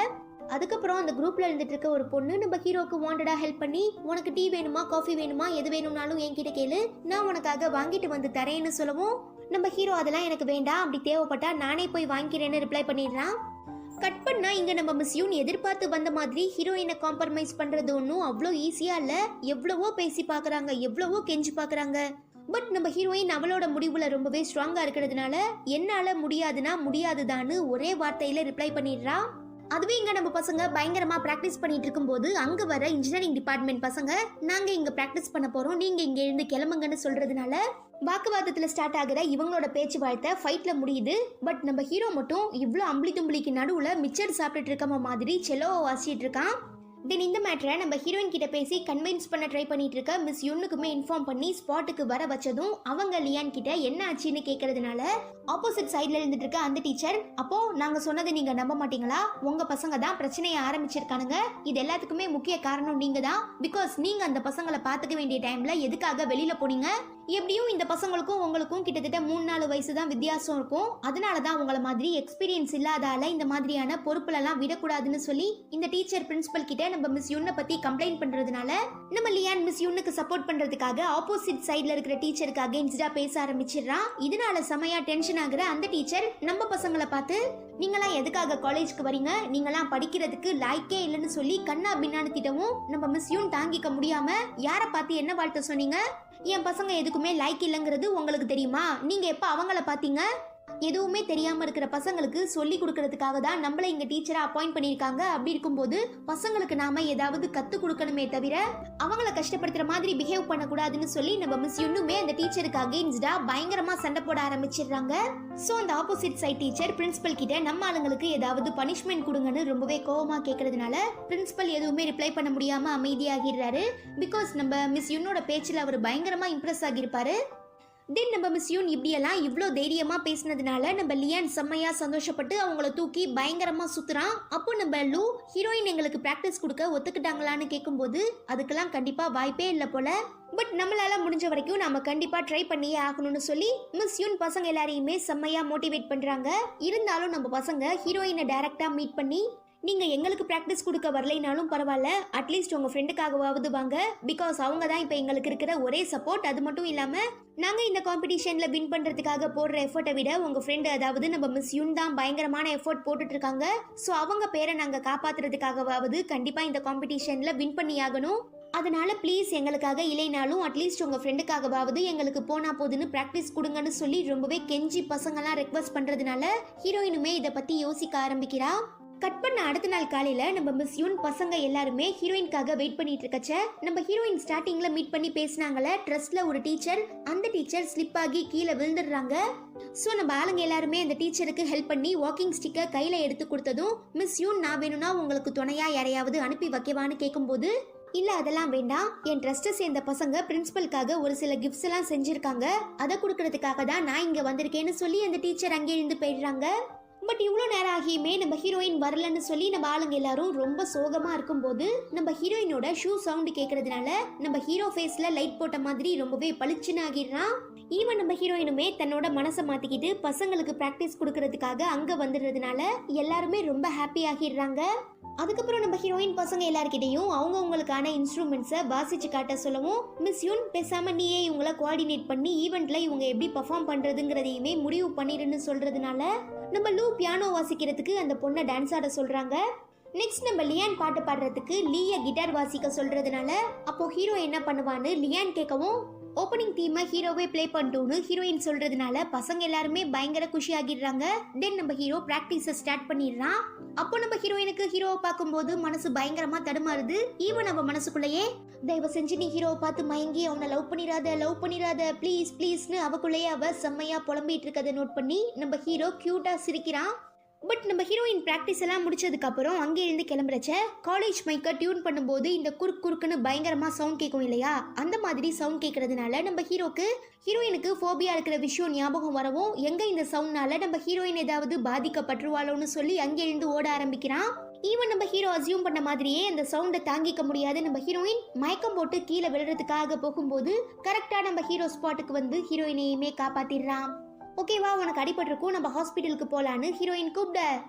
அதுக்கப்புறம் அந்த குரூப்ல இருந்துட்டு இருக்க ஒரு பொண்ணு நம்ம ஹீரோக்கு வாண்டடா ஹெல்ப் பண்ணி, உனக்கு டீ வேணுமா காஃபி வேணுமா எது வேணும்னாலும் என்கிட்ட கேளு, நான் உனக்காக வாங்கிட்டு வந்து தரேன்னு சொல்லவும் நம்ம ஹீரோ அதெல்லாம் எனக்கு வேண்டாம், அப்படி தேவைப்பட்டா நானே போய் வாங்கிக்கிறேன்னு ரிப்ளை பண்ணிடுறான். கட் பண்ணா இங்க நம்ம மிஸ் யூன் எதிர்பார்த்து வந்த மாதிரி ஹீரோயினை காம்ப்ரமைஸ் பண்றது ஒன்றும் அவ்வளோ ஈஸியா இல்ல. எவ்வளவோ பேசி பாக்குறாங்க, எவ்வளவோ கெஞ்சி பாக்குறாங்க. பட் நம்ம ஹீரோயின் அவளோட முடிவுல ரொம்பவே ஸ்ட்ராங்கா இருக்கிறதுனால என்னால முடியாதுன்னா முடியாதுதான்னு ஒரே வார்த்தையில ரிப்ளை பண்ணிடுறா. அதுவே இங்க நம்ம பசங்க பயங்கரமா பிராக்டிஸ் பண்ணிட்டு இருக்கும்போது அங்க வர இன்ஜினியரிங் டிபார்ட்மெண்ட் பசங்க, நாங்க இங்க பிராக்டிஸ் பண்ண போறோம், நீங்க இங்க இருந்து கிளம்புங்கன்னு சொல்றதுனால வாக்குவாதத்துல ஸ்டார்ட் ஆகிற இவங்களோட பேச்சுவார்த்தை ஃபைட்ல முடியுது. பட் நம்ம ஹீரோ மட்டும் இவ்வளோ அம்பளி தும்பளிக்கு நடுவுல மிச்சர் சாப்பிட்டுட்டு இருக்க மாதிரி செலோ வாசிட்டு இருக்கான். தென் இந்த மேட்டரை நம்ம ஹீரோயின் கிட்ட பேசி கன்வின்ஸ் பண்ண ட்ரை பண்ணிட்டு இருக்க மிஸ் யுன்னுக்குமே இன்ஃபார்ம் பண்ணி ஸ்பாட்டுக்கு வர வச்சதும் அவங்க லியான் கிட்ட என்ன ஆச்சுன்னு கேட்கறதுனால ஆப்போசிட் சைட்ல இருந்துட்டு இருக்க அந்த டீச்சர், அப்போ நாங்க சொன்னதை நீங்க நம்ப மாட்டீங்களா, உங்க பசங்க தான் பிரச்சனையை ஆரம்பிச்சிருக்கானுங்க, இது எல்லாத்துக்குமே முக்கிய காரணம் நீங்க தான், பிகாஸ் நீங்க அந்த பசங்களை பார்த்துக்க வேண்டிய டைம்ல எதுக்காக வெளியில போனீங்க, எப்படியும் இந்த பசங்களுக்கும் உங்களுக்கும் கிட்டத்தட்ட 3-4 வயசு தான் வித்தியாசம் இருக்கும், அதனாலதான் உங்களை மாதிரி எக்ஸ்பீரியன்ஸ் இல்லாதால இந்த மாதிரியான பொறுப்புலலாம் விடக்கூடாதுன்னு சொல்லி இந்த டீச்சர் பிரின்சிபல் கிட்ட நம்ம மிஸ் யுன்னை பத்தி கம்ப்ளைண்ட் பண்றதுனால நம்ம லியான் மிஸ் யுன்னுக்கு சப்போர்ட் பண்றதுக்காக ஆப்போசிட் சைடுல இருக்கிற டீச்சருக்கு அகைன்ஸ்டா பேச ஆரம்பிச்சிடுறான். இதனால செமையா டென்ஷன் ஆகுற அந்த டீச்சர் நம்ம பசங்களை பார்த்து, நீங்களாம் எதுக்காக காலேஜ்க்கு வரீங்க, நீங்களாம் படிக்கிறதுக்கு லாய்க்கே இல்லைன்னு சொல்லி கண்ணா பின்னான்னு திட்டவும் நம்ம மிஸ் யூன் தாங்கிக்க முடியாம, யாரை பார்த்து என்ன வாழ்த்த சொன்னீங்க, என் பசங்க எதுக்குமே லைக் இல்லைங்கிறது உங்களுக்கு தெரியுமா, நீங்க எப்ப அவங்கள பாத்தீங்க, எதுவுமே தெரியாம இருக்கிற பசங்களுக்கு சொல்லி கொடுக்கறதுக்காக தான் நம்மள இங்க டீச்சரா அப்பாயிண்ட் பண்ணிருக்காங்க. அப்படி இருக்கும்போது பசங்களுக்கு நாம ஏதாவது கத்து கொடுக்கணுமே தவிர அவங்கள கஷ்டப்படுத்துற மாதிரி பிஹேவ் பண்ணக்கூடாதுன்னு சொல்லி நம்ம மிஸ் யுன்னுமே அந்த டீச்சருக்கு அகைன்ஸ்டா பயங்கரமா சண்டை போட ஆரம்பிச்சிடுறாங்க. சோ அந்த ஆப்போசிட் சைட் டீச்சர் பிரின்சிபல் கிட்ட நம்ம ஆளுங்களுக்கு ஏதாவது பனிஷ்மெண்ட் கொடுங்கன்னு ரொம்பவே கோவமா கேட்கறதுனால பிரின்சிபல் எதுவுமே ரிப்ளை பண்ண முடியாம அமைதியாகிறாரு. பிகாஸ் நம்ம மிஸ் யுன்னோட பேச்சுல அவர் பயங்கரமா இம்ப்ரெஸ் ஆகியிருப்பாரு. தென் நம்ம மிஸ் யூன் இப்படியெல்லாம் இவ்வளோ தைரியமாக பேசினதுனால நம்ம லியான் செம்மையா சந்தோஷப்பட்டு அவங்கள தூக்கி பயங்கரமாக சுற்றுறான். அப்போ நம்ம லூ ஹீரோயின் எங்களுக்கு ப்ராக்டிஸ் கொடுக்க ஒத்துக்கிட்டாங்களான்னு கேட்கும்போது அதுக்கெல்லாம் கண்டிப்பாக வாய்ப்பே இல்லை போல, பட் நம்மளால முடிஞ்ச வரைக்கும் நம்ம கண்டிப்பாக ட்ரை பண்ணியே ஆகணும்னு சொல்லி மிஸ் யூன் பசங்க எல்லாரையுமே செம்மையா மோட்டிவேட் பண்ணுறாங்க. இருந்தாலும் நம்ம பசங்க ஹீரோயினை டைரக்டாக மீட் பண்ணி, நீங்க எங்களுக்கு பிராக்டிஸ் கொடுக்க வரலைனாலும் பரவாயில்ல, அட்லீஸ்ட் உங்க ஃப்ரெண்டுக்காகவாவது வாங்க. பிகாஸ் அவங்க தான் இப்போ எங்களுக்கு இருக்கிற ஒரே சப்போர்ட். அது மட்டும் இல்லாம நாங்க இந்த காம்படிஷன்ல வின் பண்றதுக்காக போடுற எஃபர்ட்டை விட உங்க ஃப்ரெண்டு, அதாவது நம்ம மிஸ் யூன் தான் பயங்கரமான எஃபர்ட் போட்டுட்டு இருக்காங்க. ஸோ அவங்க பேரை நாங்க காப்பாத்துறதுக்காகவாவது கண்டிப்பா இந்த காம்படிஷன்ல வின் பண்ணி ஆகணும். அதனால ப்ளீஸ் எங்களுக்காக இல்லைனாலும் அட்லீஸ்ட் உங்க ஃப்ரெண்டுக்காகவாவது எங்களுக்கு போனா போதுன்னு பிராக்டிஸ் கொடுங்கன்னு சொல்லி ரொம்பவே கெஞ்சி பசங்கெல்லாம் ரெக்வஸ்ட் பண்றதுனால ஹீரோயினுமே இதை பத்தி யோசிக்க ஆரம்பிக்கிறா. கட் பண்ண அடுத்த நாள் காலையில நம்ம மிஸ் யூன் பசங்க எல்லாருமே ஹீரோயின்காக வெயிட் பண்ணிட்டு இருக்கச்ச நம்ம ஹீரோயின் ஸ்டார்டிங்ல மீட் பண்ணி பேசினாங்கல்ல ட்ரெஸ்ல ஒரு டீச்சர், அந்த டீச்சர் ஸ்லிப் ஆகி கீழே விழுந்துடுறாங்க. ஸோ நம்ம ஆளுங்க எல்லாருமே அந்த டீச்சருக்கு ஹெல்ப் பண்ணி வாக்கிங் ஸ்டிக்கை கையில எடுத்து கொடுத்ததும் மிஸ் யூன் நான் வேணும்னா உங்களுக்கு துணையா யாரையாவது அனுப்பி வைக்கவான்னு கேட்கும்போது இல்ல அதெல்லாம் வேண்டாம், என் ட்ரஸ்ட்டை சேர்ந்த பசங்க பிரின்சிபலுக்காக ஒரு சில கிஃப்ட்ஸ் எல்லாம் செஞ்சிருக்காங்க, அதை கொடுக்கறதுக்காக தான் நான் இங்க வந்திருக்கேன்னு சொல்லி அந்த டீச்சர் அங்கே இருந்து போயிடுறாங்க. பட் இவ்வளோ நேரம் ஆகியுமே நம்ம ஹீரோயின் வரலன்னு சொல்லி நம்ம ஆளுங்க எல்லாரும் ரொம்ப சோகமா இருக்கும்போது நம்ம ஹீரோயினோட ஷூ சவுண்ட் கேட்கறதுனால நம்ம ஹீரோ ஃபேஸ்ல லைட் போட்ட மாதிரி ரொம்பவே பளிச்சுன்னு ஆகிடுறான். ஈவன் நம்ம ஹீரோயினுமே தன்னோட மனசை மாத்திக்கிட்டு பசங்களுக்கு பிராக்டிஸ் கொடுக்கறதுக்காக அங்க வந்துடுறதுனால எல்லாருமே ரொம்ப ஹாப்பி ஆகிடுறாங்க. அதுக்கப்புறம் நம்ம ஹீரோயின் பசங்க எல்லார்கிட்டையும் அவங்களுக்கான இன்ஸ்ட்ருமெண்ட்ஸை வாசிச்சு காட்ட சொல்லவும் மிஸ் யூன் பேசாம நீயே இவங்கள கோஆர்டினேட் பண்ணி ஈவெண்ட்ல இவங்க எப்படி பர்ஃபார்ம் பண்றதுங்கிறதையுமே முடிவு பண்ணிருன்னு சொல்றதுனால நம்ம லூ பியானோ வாசிக்கிறதுக்கு அந்த பொண்ணை டான்ஸ் ஆட சொல்றாங்க. நெக்ஸ்ட் நம்ம லியான் பாட்டு பாடுறதுக்கு லீய கிட்டார் வாசிக்க சொல்றதுனால அப்போ ஹீரோ என்ன பண்ணுவான்னு லியான் கேட்கவும் ஓப்பனிங் தீமை ஹீரோவே ப்ளே பண்ணிட்டோன்னு ஹீரோயின் சொல்றதுனால பசங்க எல்லாருமே பயங்கர குஷி ஆகிடுறாங்க. தென் நம்ம ஹீரோ பிராக்டிஸை ஸ்டார்ட் பண்ணிடுறான். அப்போ நம்ம ஹீரோயினுக்கு ஹீரோவை பார்க்கும்போது மனசு பயங்கரமா தடுமாறுது. ஈவன் அவ மனசுக்குள்ளேயே தயவு செஞ்சு நீ ஹீரோவை பார்த்து மயங்கி அவனை லவ் பண்ணிடாத ப்ளீஸ் ப்ளீஸ்னு அவக்குள்ளேயே அவ செம்மையா புலம்பிட்டு இருக்கதை நோட் பண்ணி நம்ம ஹீரோ கியூட்டா சிரிக்கிறான். பட் நம்ம ஹீரோயின் பிராக்டிஸ் எல்லாம் முடிச்சதுக்கு அப்புறம் அங்கே இருந்து கிளம்புறச்ச காலேஜ் மைக்கை டியூன் பண்ணும்போது இந்த குறுக்குன்னு பயங்கரமா சவுண்ட் கேட்கும் இல்லையா, அந்த மாதிரி சவுண்ட் கேட்கறதுனால நம்ம ஹீரோயினுக்கு ஃபோபியா இருக்கிற விஷயம் ஞாபகம் வரவும் எங்க இந்த சவுண்ட்னால நம்ம ஹீரோயின் ஏதாவது பாதிக்கப்பட்டுருவாளோன்னு சொல்லி அங்கே இருந்து ஓட ஆரம்பிக்கிறான். ஈவன் நம்ம ஹீரோ அசியூம் பண்ண மாதிரியே அந்த சவுண்டை தாங்கிக்க முடியாது நம்ம ஹீரோயின் மயக்கம் போட்டு கீழே விழுறதுக்காக போகும்போது கரெக்டா நம்ம ஹீரோ ஸ்பாட்டுக்கு வந்து ஹீரோயினையுமே காப்பாத்திடுறான். ஓகேவா உனக்கு அடிபட்டிருக்கும், நம்ம ஹாஸ்பிட்டலுக்கு போலான்னு ஹீரோயின் கூப்பிட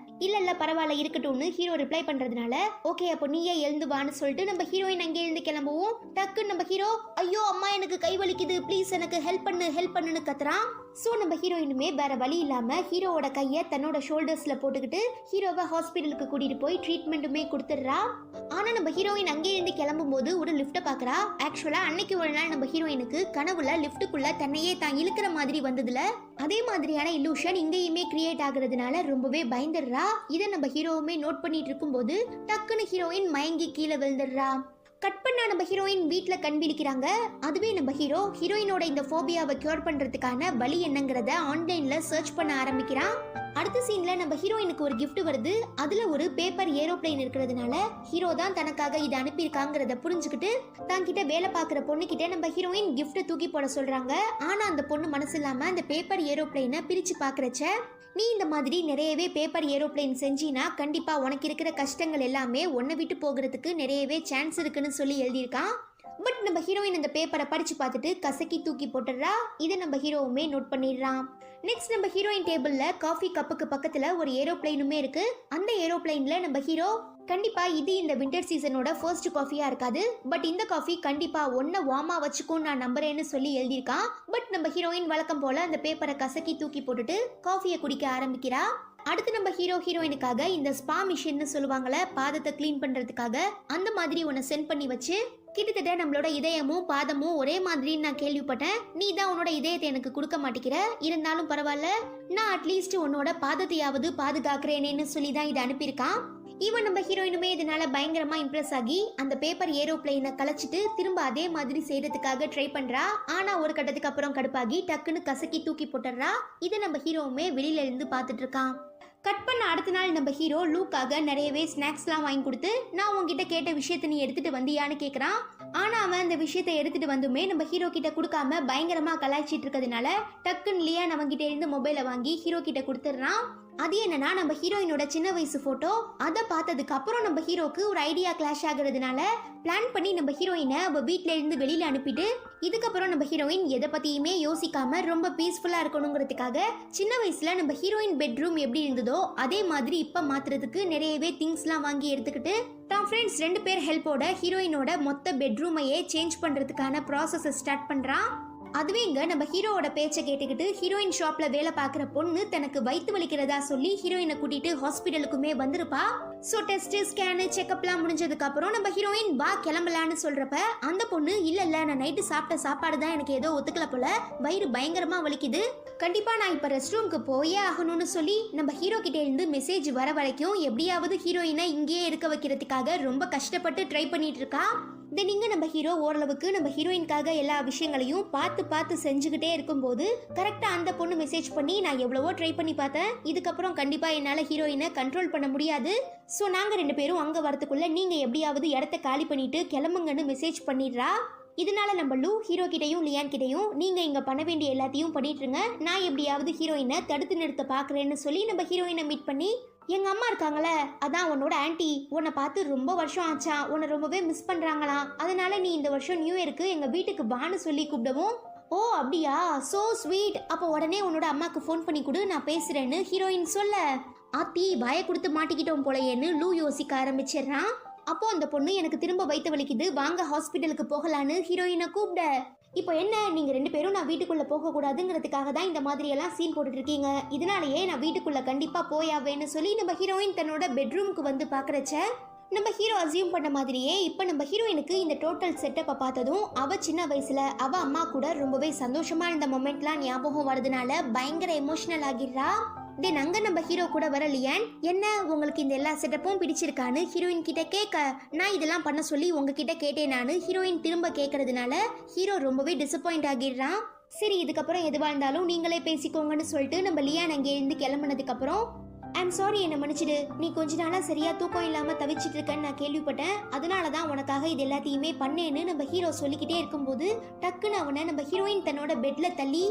இல்ல பரவாயில்ல இருக்கட்டும்னு ஹீரோ ரிப்ளை பண்றதுனால ஓகே அப்போ நீயே எழுந்து வான்னு சொல்லிட்டு நம்ம ஹீரோயின் அங்கே எழுந்து கிளம்புவோம். டக்குன்னு நம்ம ஹீரோ ஐயோ அம்மா எனக்கு கை வலிக்குது ப்ளீஸ் எனக்கு ஹெல்ப் பண்ணுன்னு கத்துறான். ஸோ நம்ம ஹீரோயினுமே வேற வழி இல்லாம ஹீரோவோட கையை தன்னோட ஷோல்டர்ஸ்ல போட்டுக்கிட்டு ஹீரோவை ஹாஸ்பிட்டலுக்கு கூட்டிட்டு போய் ட்ரீட்மெண்ட்டுமே கொடுத்துடுறா. ஆனா நம்ம ஹீரோயின் அங்கே இருந்து கிளம்பும் போது ஒரு லிஃப்ட்டை பாக்குறா. ஆக்சுவலா அன்னைக்கு ஒரு நாள் நம்ம ஹீரோயினுக்கு கனவுல லிஃப்ட்டுக்குள்ள தன்னையே தான் இழுக்கிற மாதிரி வந்ததுல அதே மாதிரியான இல்லூஷன் இங்கேயுமே கிரியேட் ஆகுறதுனால ரொம்பவே பயந்துடுறா. இதை நம்ம ஹீரோவுமே நோட் பண்ணிட்டு இருக்கும்போது டக்குன்னு ஹீரோயின் மயங்கி கீழே விழுந்துடுறா. கட் பண்ணா நம்ம ஹீரோயின் வீட்ல கண் விழிக்கிறாங்க. அதுவே நம்ம ஹீரோயினோட இந்த ஃபோபியாவை கியூர் பண்றதுக்கான வழி என்னங்கிறத ஆன்லைன்ல சர்ச் பண்ண ஆரம்பிக்கிறான். அடுத்த சீன்ல நம்ம ஹீரோயினுக்கு ஒரு கிஃப்ட் வருது. அதுல ஒரு பேப்பர் ஏரோப்ளேன் இருக்கிறதுனால ஹீரோ தான் தனக்காக இதை அனுப்பியிருக்காங்கிறத புரிஞ்சுக்கிட்டு தன்கிட்ட வேலை பார்க்குற பொண்ணுகிட்ட நம்ம ஹீரோயின் கிஃப்ட்டை தூக்கி போட சொல்றாங்க. ஆனா அந்த பொண்ணு மனசு இல்லாம அந்த பேப்பர் ஏரோப்ளேனை பிரிச்சு பாக்குறச்ச நீ இந்த மாதிரி நிறையவே பேப்பர் ஏரோப்ளேன் செஞ்சினா கண்டிப்பா உனக்கு இருக்கிற கஷ்டங்கள் எல்லாமே உன்னை விட்டு போகிறதுக்கு நிறையவே சான்ஸ் இருக்குன்னு சொல்லி எழுதியிருக்கான். பட் நம்ம ஹீரோயின் அந்த பேப்பரை படிச்சு பார்த்துட்டு கசக்கி தூக்கி போட்டுடுறா. இதை நம்ம ஹீரோவுமே நோட் பண்ணிடுறான். நெக்ஸ்ட் நம்ம ஹீரோயின் டேபிள்ல காஃபி கப்புக்கு பக்கத்துல ஒரு ஏரோப்ளேனுமே இருக்கு. அந்த ஏரோப்ளேன்ல நம்ம ஹீரோ கண்டிப்பா இது இந்த வின்டர் சீசனோட ஃபர்ஸ்ட் காஃபியா இருக்காது, பட் இந்த காஃபி கண்டிப்பா ஒன்ன வார்மா வச்சுக்கும் நான் நம்புறேன்னு சொல்லி எழுதியிருக்கான். பட் நம்ம ஹீரோயின் வழக்கம் போல அந்த பேப்பரை கசக்கி தூக்கி போட்டுட்டு காஃபியை குடிக்க ஆரம்பிக்கிறா. அடுத்து நம்ம ஹீரோயினுக்காக இந்த ஸ்பா மிஷின்னு சொல்லுவாங்கல்ல பாதத்தை கிளீன் பண்றதுக்காக, அந்த மாதிரி ஒன்னு சென்ட் பண்ணி வச்சு கிட்டத்தட்ட நம்மளோட இதயமும் பாதமும் ஒரே மாதிரி நான் கேள்விப்பட்டேன், நீ தான் உன்னோட இதயத்தை எனக்கு கொடுக்க மாட்டேங்கிற, இருந்தாலும் பரவாயில்ல நான் அட்லீஸ்ட் உன்னோட பாதத்தையாவது பாதுகாக்கிறேனேன்னு சொல்லி தான் இதை அனுப்பியிருக்கான். ஈவன் நம்ம ஹீரோயினுமே இதனால பயங்கரமா இம்ப்ரெஸ் ஆகி அந்த பேப்பர் ஏரோப்ளேனை கலைச்சிட்டு திரும்ப அதே மாதிரி செய்யறதுக்காக ட்ரை பண்றா. ஆனா ஒரு கட்டத்துக்கு அப்புறம் கடுப்பாகி டக்குன்னு கசக்கி தூக்கி போட்டுறா. இதை நம்ம ஹீரோவுமே வெளியில இருந்து பார்த்துட்டு இருக்கான். கட் பண்ண அடுத்த நாள் நம்ம ஹீரோ லூக்காக நிறையவே ஸ்நாக்ஸ்லாம் வாங்கி கொடுத்து நான் உங்ககிட்ட கேட்ட விஷயத்த நீ எடுத்துட்டு வந்தியான்னு கேட்குறான். ஆனா அவன் அந்த விஷயத்தை எடுத்துட்டு வந்துமே நம்ம ஹீரோ கிட்ட கொடுக்காம பயங்கரமா கலாய்ச்சிட்டு இருக்கிறதுனால டக்குன்னு லியான் அவங்கிட்ட இருந்து மொபைலை வாங்கி ஹீரோ கிட்ட கொடுத்துட்றான். அது என்னன்னா நம்ம ஹீரோயினோட சின்ன வயசு போட்டோ. அதை பார்த்ததுக்கு அப்புறம் நம்ம ஹீரோக்கு ஒரு ஐடியா கிளாஷ் ஆகுறதுனால பிளான் பண்ணி நம்ம ஹீரோயினை அவ வீட்ல இருந்து வெளியில அனுப்பிட்டு இதுக்கப்புறம் நம்ம ஹீரோயின் எதை பத்தியுமே யோசிக்காம ரொம்ப பீஸ்ஃபுல்லா இருக்கணுங்கிறதுக்காக சின்ன வயசுல நம்ம ஹீரோயின் பெட்ரூம் எப்படி இருந்ததோ அதே மாதிரி இப்ப மாத்துறதுக்கு நிறையவே திங்ஸ்லாம் வாங்கி எடுத்துக்கிட்டு தான் ஃப்ரெண்ட்ஸ் 2 பேர் ஹெல்ப்போட ஹீரோயினோட மொத்த பெட்ரூமையே சேஞ்ச் பண்றதுக்கான ப்ராசஸை ஸ்டார்ட் பண்றான். அதுவே இங்க நம்ம ஹீரோவோட பேச்சை கேட்டுக்கிட்டு ஹீரோயின் ஷாப்ல வேலை பார்க்குற பொண்ணு தனக்கு வயிற்று வலிக்கிறதா சொல்லி ஹீரோயினை கூட்டிட்டு ஹாஸ்பிட்டலுக்குமே வந்திருப்பா. ஸோ டெஸ்ட் ஸ்கேனு செக்அப்லாம் முடிஞ்சதுக்கு அப்புறம் நம்ம ஹீரோயின் வா கிளம்பலான்னு சொல்றப்ப அந்த பொண்ணு இல்ல நான் நைட்டு சாப்பிட்ட சாப்பாடு தான் எனக்கு ஏதோ ஒத்துக்கல போல, வயிறு பயங்கரமா வலிக்குது, கண்டிப்பா நான் இப்ப ரெஸ்ட் ரூம்க்கு போயே ஆகணும்னு சொல்லி நம்ம ஹீரோ கிட்ட இருந்து மெசேஜ் வர வரைக்கும் எப்படியாவது ஹீரோயினை இங்கேயே இருக்க வைக்கிறதுக்காக ரொம்ப கஷ்டப்பட்டு ட்ரை பண்ணிட்டு இருக்கா. நீங்க நம்ம ஹீரோ ஓரளவுக்கு நம்ம ஹீரோயின்காக எல்லா விஷயங்களையும் பார்த்து செஞ்சுக்கிட்டே இருக்கும்போது கரெக்டா அந்த பொண்ணு மெசேஜ் பண்ணி நான் எவ்வளவோ ட்ரை பண்ணி பார்த்தேன், இதுக்கப்புறம் கண்டிப்பா என்னால ஹீரோயினை கண்ட்ரோல் பண்ண முடியாது, ஸோ நாங்க 2 பேரும் அங்க வரதுக்குள்ள நீங்க எப்படியாவது இடத்த காலி பண்ணிட்டு கிளம்புங்கன்னு மெசேஜ் பண்ணிடுறா. இதனால நம்ம லூ ஹீரோ கிட்டையும் லியான் கிட்டையும் நீங்க இங்க பண்ண வேண்டிய எல்லாத்தையும் பண்ணிட்டு இருங்க, நான் எப்படியாவது ஹீரோயினை தடுத்து நிறுத்த பாக்குறேன்னு சொல்லி நம்ம ஹீரோயினை மீட் பண்ணி எங்க அம்மா இருக்காங்களே அதான் உன்னோட ஆன்ட்டி உன்னை பார்த்து ரொம்ப வருஷம் ஆச்சா, உன்னை ரொம்பவே மிஸ் பண்றாங்களாம், அதனால நீ இந்த வருஷம் நியூ இயருக்கு எங்க வீட்டுக்கு வான்னு சொல்லி கூப்பிடவும் ஓ அப்படியா சோ ஸ்வீட், அப்போ உடனே உன்னோட அம்மாக்கு ஃபோன் பண்ணி கொடு நான் பேசுறேன்னு ஹீரோயின் சொல்ல ஆத்தி வாயை கொடுத்து மாட்டிக்கிட்டோம் போலையேன்னு லூ யோசிக்க ஆரம்பிச்சிடுறான். அப்போ அந்த பொண்ணு எனக்கு திரும்ப வயிற்று வலிக்குது வாங்க ஹாஸ்பிட்டலுக்கு போகலான்னு ஹீரோயினை கூப்பிட இப்போ என்ன நீங்க 2 பேரும் நான் வீட்டுக்குள்ள போக கூடாதுங்கிறதுக்காக தான் இந்த மாதிரி எல்லாம் சீன் போட்டுட்டு இருக்கீங்க, இதனாலேயே நான் வீட்டுக்குள்ள கண்டிப்பா போயாவேன்னு சொல்லி நம்ம ஹீரோயின் தன்னோட பெட்ரூம்க்கு வந்து பாக்குறச்ச நம்ம ஹீரோ அசியூம் பண்ண மாதிரியே இப்போ நம்ம ஹீரோயினுக்கு இந்த டோட்டல் செட்டப்பை பார்த்ததும் அவ சின்ன வயசுல அவ அம்மா கூட ரொம்பவே சந்தோஷமா இருந்த மொமெண்ட்லாம் ஞாபகம் வரதுனால பயங்கர எமோஷனல் ஆகிடுறா. தென் அங்க நம்ம ஹீரோ கூட வர லியான் என்ன உங்களுக்கு இந்த எல்லா செட்டப்பும் பிடிச்சிருக்கான்னு ஹீரோயின் கிட்ட கேட்க நான் இதெல்லாம் பண்ண சொல்லி உங்ககிட்ட கேட்டேன் நானு ஹீரோயின் திரும்ப கேட்கறதுனால ஹீரோ ரொம்பவே டிசப்பாயிண்ட் ஆகிடுறான். சரி இதுக்கப்புறம் எதுவாக இருந்தாலும் நீங்களே பேசிக்கோங்கன்னு சொல்லிட்டு நம்ம லியான் அங்கே இருந்து கிளம்புனதுக்கு அப்புறம் ஐம் சாரி என்னை மன்னிச்சிடு, நீ கொஞ்ச நாளா சரியா தூக்கம் இல்லாம தவிச்சிட்டு இருக்கேன்னு நான் கேள்விப்பட்டேன், அதனாலதான் உனக்காக இது எல்லாத்தையுமே பண்ணேன்னு நம்ம ஹீரோ சொல்லிக்கிட்டே இருக்கும்போது டக்குன்னு அவனை நம்ம ஹீரோயின் தன்னோட பெட்ல தள்ளி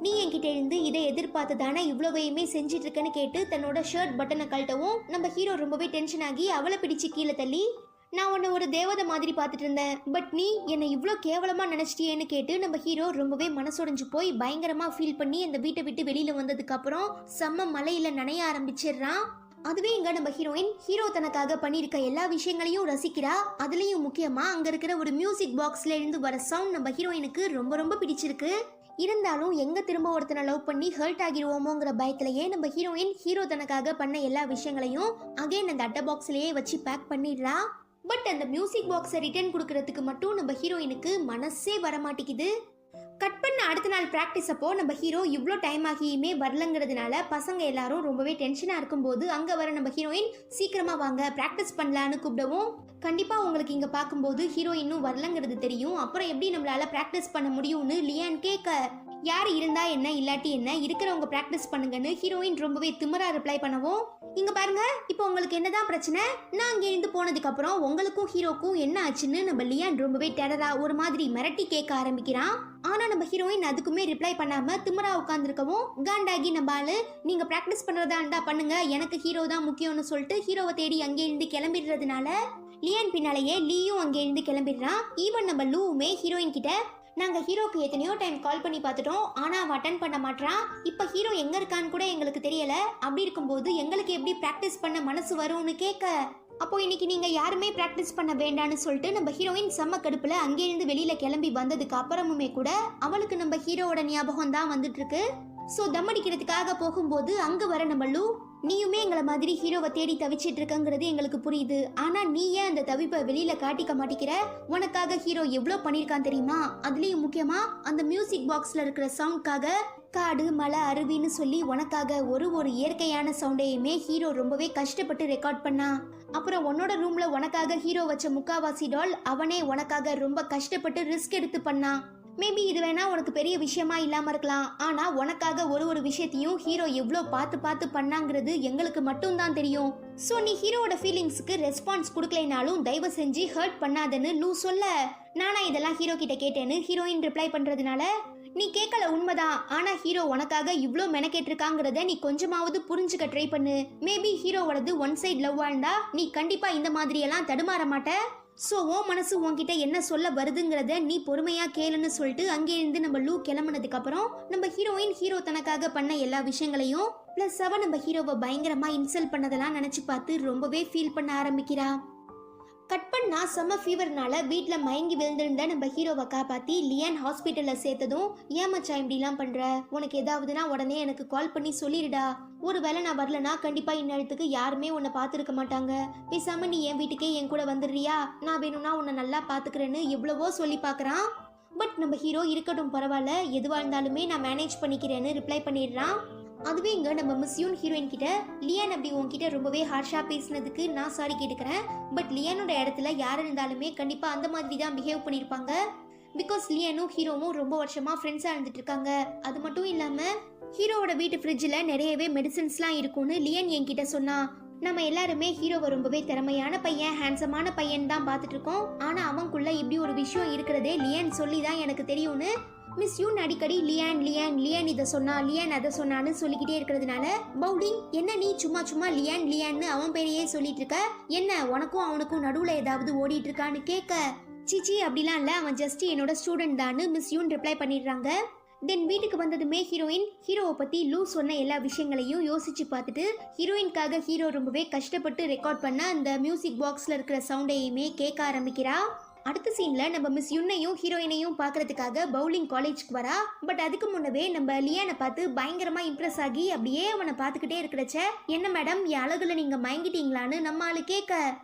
நீ என்கிட்ட இருந்து இதை எதிர்பார்த்து தானே இவ்வளவையுமே செஞ்சிட்டு இருக்கேன்னு கேட்டு தன்னோட ஷர்ட் பட்டனை கழட்டவும் நம்ம ஹீரோ ரொம்பவே டென்ஷன் ஆகி அவளை பிடிச்சு கீழே தள்ளி நான் உன்னை ஒரு தேவதை மாதிரி பார்த்துட்டு இருந்தேன், பட் நீ என்னை இவ்வளோ கேவலமாக நினச்சிட்டியேன்னு கேட்டு நம்ம ஹீரோ ரொம்பவே மனசுடைஞ்சு போய் பயங்கரமாக ஃபீல் பண்ணி அந்த வீட்டை விட்டு வெளியில் வந்ததுக்கு அப்புறம் செம்ம மலையில் நனைய ஆரம்பிச்சிடுறான். அதுவே இங்க நம்ம ஹீரோயின் ஹீரோ தனக்காக பண்ணியிருக்க எல்லா விஷயங்களையும் ரசிக்கிறா. அதுலேயும் முக்கியமாக அங்கே இருக்கிற ஒரு மியூசிக் பாக்ஸ்ல இருந்து வர சவுண்ட் நம்ம ஹீரோயினுக்கு ரொம்ப ரொம்ப பிடிச்சிருக்கு. இருந்தாலும் எங்க திரும்ப ஒருத்தனை லவ் பண்ணி ஹர்ட் ஆகிடுவோமோங்கிற பயத்திலேயே நம்ம ஹீரோயின் ஹீரோ தனக்காக பண்ண எல்லா விஷயங்களையும் அகைன் அந்த அட்டை பாக்ஸ்லயே வச்சு பேக் பண்ணிடுறா. பட் அந்த மியூசிக் பாக்ஸை ரிட்டர்ன் கொடுக்கறதுக்கு மட்டும் நம்ம ஹீரோயினுக்கு மனசே வரமாட்டேங்குது. கட் பண்ண அடுத்த நாள் ப்ராக்டிஸ் அப்போ நம்ம ஹீரோ இவ்வளோ டைம் ஆகியுமே வரலங்கிறதுனால பசங்க எல்லாரும் ரொம்பவே டென்ஷனாக இருக்கும்போது அங்கே வர நம்ம ஹீரோயின் சீக்கிரமாக வாங்க ப்ராக்டிஸ் பண்ணலான்னு கூப்பிடவும் கண்டிப்பாக உங்களுக்கு இங்கே பார்க்கும்போது ஹீரோ இன்னும் வரலங்கிறது தெரியும், அப்புறம் எப்படி நம்மளால ப்ராக்டிஸ் பண்ண முடியும்னு லியான் கேட்க யார் இருந்தா என்ன இல்லாட்டி என்ன இருக்கிறவங்க ப்ராக்டிஸ் பண்ணுங்கன்னு ஹீரோயின் ரொம்பவே திமிரா ரிப்ளை பண்ணவும் இங்க பாருங்க இப்போ உங்களுக்கு என்னதான் பிரச்சனை, நான் அங்கே இருந்து போனதுக்கு அப்புறம் உங்களுக்கும் ஹீரோக்கும் என்ன ஆச்சுன்னு நம்ம லியான் ரொம்பவே டெரரா ஒரு மாதிரி மிரட்டி கேட்க ஆரம்பிக்கிறான். ஆனா நம்ம ஹீரோயின் அதுக்குமே ரிப்ளை பண்ணாம திமிரா உட்காந்துருக்கவும் காண்டாகி நம்ம ஆளு நீங்க ப்ராக்டிஸ் பண்றதா இருந்தா பண்ணுங்க எனக்கு ஹீரோ தான் முக்கியம்னு சொல்லிட்டு ஹீரோவை தேடி அங்கே இருந்து கிளம்பிடுறதுனால லியான் பின்னாலேயே லீயும் அங்கே இருந்து கிளம்பிடுறான். ஈவன் நம்ம லூவுமே ஹீரோயின் கிட்ட நாங்கள் ஹீரோக்கு எத்தனையோ டைம் கால் பண்ணி பார்த்துட்டோம் ஆனால் அவன் அட்டன் பண்ண மாட்டான், இப்போ ஹீரோ எங்கே இருக்கான்னு கூட எங்களுக்கு தெரியலை, அப்படி இருக்கும்போது எங்களுக்கு எப்படி ப்ராக்டிஸ் பண்ண மனசு வரும்னு கேட்க அப்போ இன்னைக்கு நீங்கள் யாருமே ப்ராக்டிஸ் பண்ண வேண்டான்னு சொல்லிட்டு நம்ம ஹீரோயின் செம்ம கடுப்பில் அங்கேருந்து வெளியில் கிளம்பி வந்ததுக்கு அப்புறமுமே கூட அவளுக்கு நம்ம ஹீரோவோட ஞாபகம் தான் வந்துட்டு இருக்கு. ஸோ தம் அடிக்கிறதுக்காக போகும்போது அங்கே வர நம்ம லூ நீயுமே எங்களை மாதிரி ஹீரோவை தேடி தவிச்சிட்டு இருக்கங்கிறது எங்களுக்கு புரியுது, ஆனா நீ ஏன் அந்த தவிப்பை வெளியில காட்டிக்க மாட்டேங்கிற, உனக்காக ஹீரோ எவ்வளோ பண்ணியிருக்கான் தெரியுமா, அதுலயும் முக்கியமா அந்த மியூசிக் பாக்ஸ்ல இருக்கிற சவுண்ட்காக காடு மலை அருவின்னு சொல்லி உனக்காக ஒரு இயற்கையான சவுண்டையுமே ஹீரோ ரொம்பவே கஷ்டப்பட்டு ரெக்கார்ட் பண்ணா, அப்புறம் உன்னோட ரூம்ல உனக்காக ஹீரோ வச்ச முக்காவாசி டால் அவனே உனக்காக ரொம்ப கஷ்டப்பட்டு ரிஸ்க் எடுத்து பண்ணான். மேபி இது வேணா உனக்கு பெரிய விஷயமா இல்லாம இருக்கலாம், ஆனா உனக்காக ஒரு விஷயத்தையும் ஹீரோ எவ்வளோ பார்த்து பண்ணாங்கிறது எங்களுக்கு மட்டும் தான் தெரியும். ஸோ நீ ஹீரோவோட ஃபீலிங்ஸ்க்கு ரெஸ்பான்ஸ் கொடுக்கலைனாலும் தயவு செஞ்சு ஹர்ட் பண்ணாதன்னு லூ சொல்ல நானா இதெல்லாம் ஹீரோ கிட்ட கேட்டேன்னு ஹீரோயின் ரிப்ளை பண்றதுனால நீ கேட்கல உண்மைதான், ஆனா ஹீரோ உனக்காக இவ்ளோ மெனக்கேட்டிருக்காங்கிறத நீ கொஞ்சமாவது புரிஞ்சுக்க ட்ரை பண்ணு. மேபி ஹீரோவோடது ஒன் சைடு லவ்வா இருந்தா நீ கண்டிப்பா இந்த மாதிரி எல்லாம் தடுமாற மாட்ட. ஸோ உன் மனசு உன்கிட்ட என்ன சொல்ல வருதுங்கிறத நீ பொறுமையா கேளுன்னு சொல்லிட்டு அங்கேருந்து நம்ம லூ கிளம்புனதுக்கு அப்புறம் நம்ம ஹீரோ தனக்காக பண்ண எல்லா விஷயங்களையும் பிளஸ் அவ நம்ம ஹீரோவை பயங்கரமா இன்சல்ட் பண்ணதெல்லாம் நினைச்சு பார்த்து ரொம்பவே ஃபீல் பண்ண ஆரம்பிக்கிறா. கட் பண்ணா செம்ம ஃபீவர்னால வீட்டில் மயங்கி விழுந்திருந்த நம்ம ஹீரோவை காப்பாற்றி லியான் ஹாஸ்பிட்டலில் சேர்த்ததும், ஏமாச்சா இப்படிலாம் பண்ணுற, உனக்கு ஏதாவதுனா உடனே எனக்கு கால் பண்ணி சொல்லிடுடா, ஒரு வேளை நான் வரலனா கண்டிப்பாக இந்நேரத்துக்கு யாருமே உன்னை பார்த்துருக்க மாட்டாங்க, பேசாமல் நீ என் வீட்டுக்கே என் கூட வந்துடுறியா, நான் வேணும்னா உன்னை நல்லா பார்த்துக்கிறேன்னு எவ்வளவோ சொல்லி பார்க்குறான். பட் நம்ம ஹீரோ இருக்கட்டும் பரவாயில்ல, எதுவாக இருந்தாலுமே நான் மேனேஜ் பண்ணிக்கிறேன்னு ரிப்ளை பண்ணிடுறான். அதுவே இங்க நம்ம மிஸ் யூன் ஹீரோயின் கிட்ட, லியான் அப்படி உன்கிட்ட ரொம்பவே ஹார்ஷா பேசினதுக்கு நான் சாரி கேட்டுக்கிறேன், பட் லியானோட இடத்துல யார் இருந்தாலுமே கண்டிப்பா அந்த மாதிரி தான் பிஹேவ் பண்ணியிருப்பாங்க. பிகாஸ் லியானும் ஹீரோவும் ரொம்ப வருஷமா ஃப்ரெண்ட்ஸா இருந்துட்டு இருக்காங்க. அது மட்டும் இல்லாம ஹீரோவோட வீட்டு ஃப்ரிட்ஜில் நிறையவே மெடிசன்ஸ்லாம் இருக்கும்னு லியான் என்கிட்ட சொன்னா. நம்ம எல்லாருமே ஹீரோவை ரொம்பவே திறமையான பையன், ஹேண்ட்ஸமான பையன் தான் பார்த்துட்டு இருக்கோம். ஆனா அவனுக்குள்ள இப்படி ஒரு விஷயம் இருக்கிறதே லியான் சொல்லி தான் எனக்கு தெரியும்னு மிஸ் யூன் அடிக்கடி லியான் லியான் லியான் இதை சொன்னா, லியான் அதை சொன்னான்னு சொல்லிக்கிட்டே இருக்கிறதுனால, பவுலிங் என்ன நீ சும்மா சும்மா லியான் லியான்னு அவன் பேரையே சொல்லிட்டு இருக்க, என்ன உனக்கும் அவனுக்கும் நடுவுல ஏதாவது ஓடிட்டு இருக்கான்னு கேட்க, சிச்சி அப்படிலாம் இல்ல, அவன் ஜஸ்ட் என்னோட ஸ்டூடெண்ட் தான்னு மிஸ் யூன் ரிப்ளை பண்ணிடுறாங்க. தென் வீட்டுக்கு வந்ததுமே ஹீரோவை பத்தி லூ சொன்ன எல்லா விஷயங்களையும் யோசிச்சு பார்த்துட்டு ஹீரோயின்காக ஹீரோ ரொம்பவே கஷ்டப்பட்டு ரெக்கார்ட் பண்ண அந்த மியூசிக் பாக்ஸ்ல இருக்கிற சவுண்டையுமே கேட்க ஆரம்பிக்கிறா. அடுத்த சீன்ல நம்ம மிஸ் யுன்னையும் ஹீரோயினையும் பார்க்கறதுக்காக பவுலிங் காலேஜ்க்கு வரா. பட் அதுக்கு முன்னவே நம்ம லியானை பார்த்து பயங்கரமா இம்ப்ரெஸ் ஆகி அப்படியே அவனை பார்த்துக்கிட்டே இருக்கிறச்ச, என்ன மேடம் என் அழகுல நீங்க மயங்கிட்டீங்களான்னு நம்ம ஆளு கேட்க,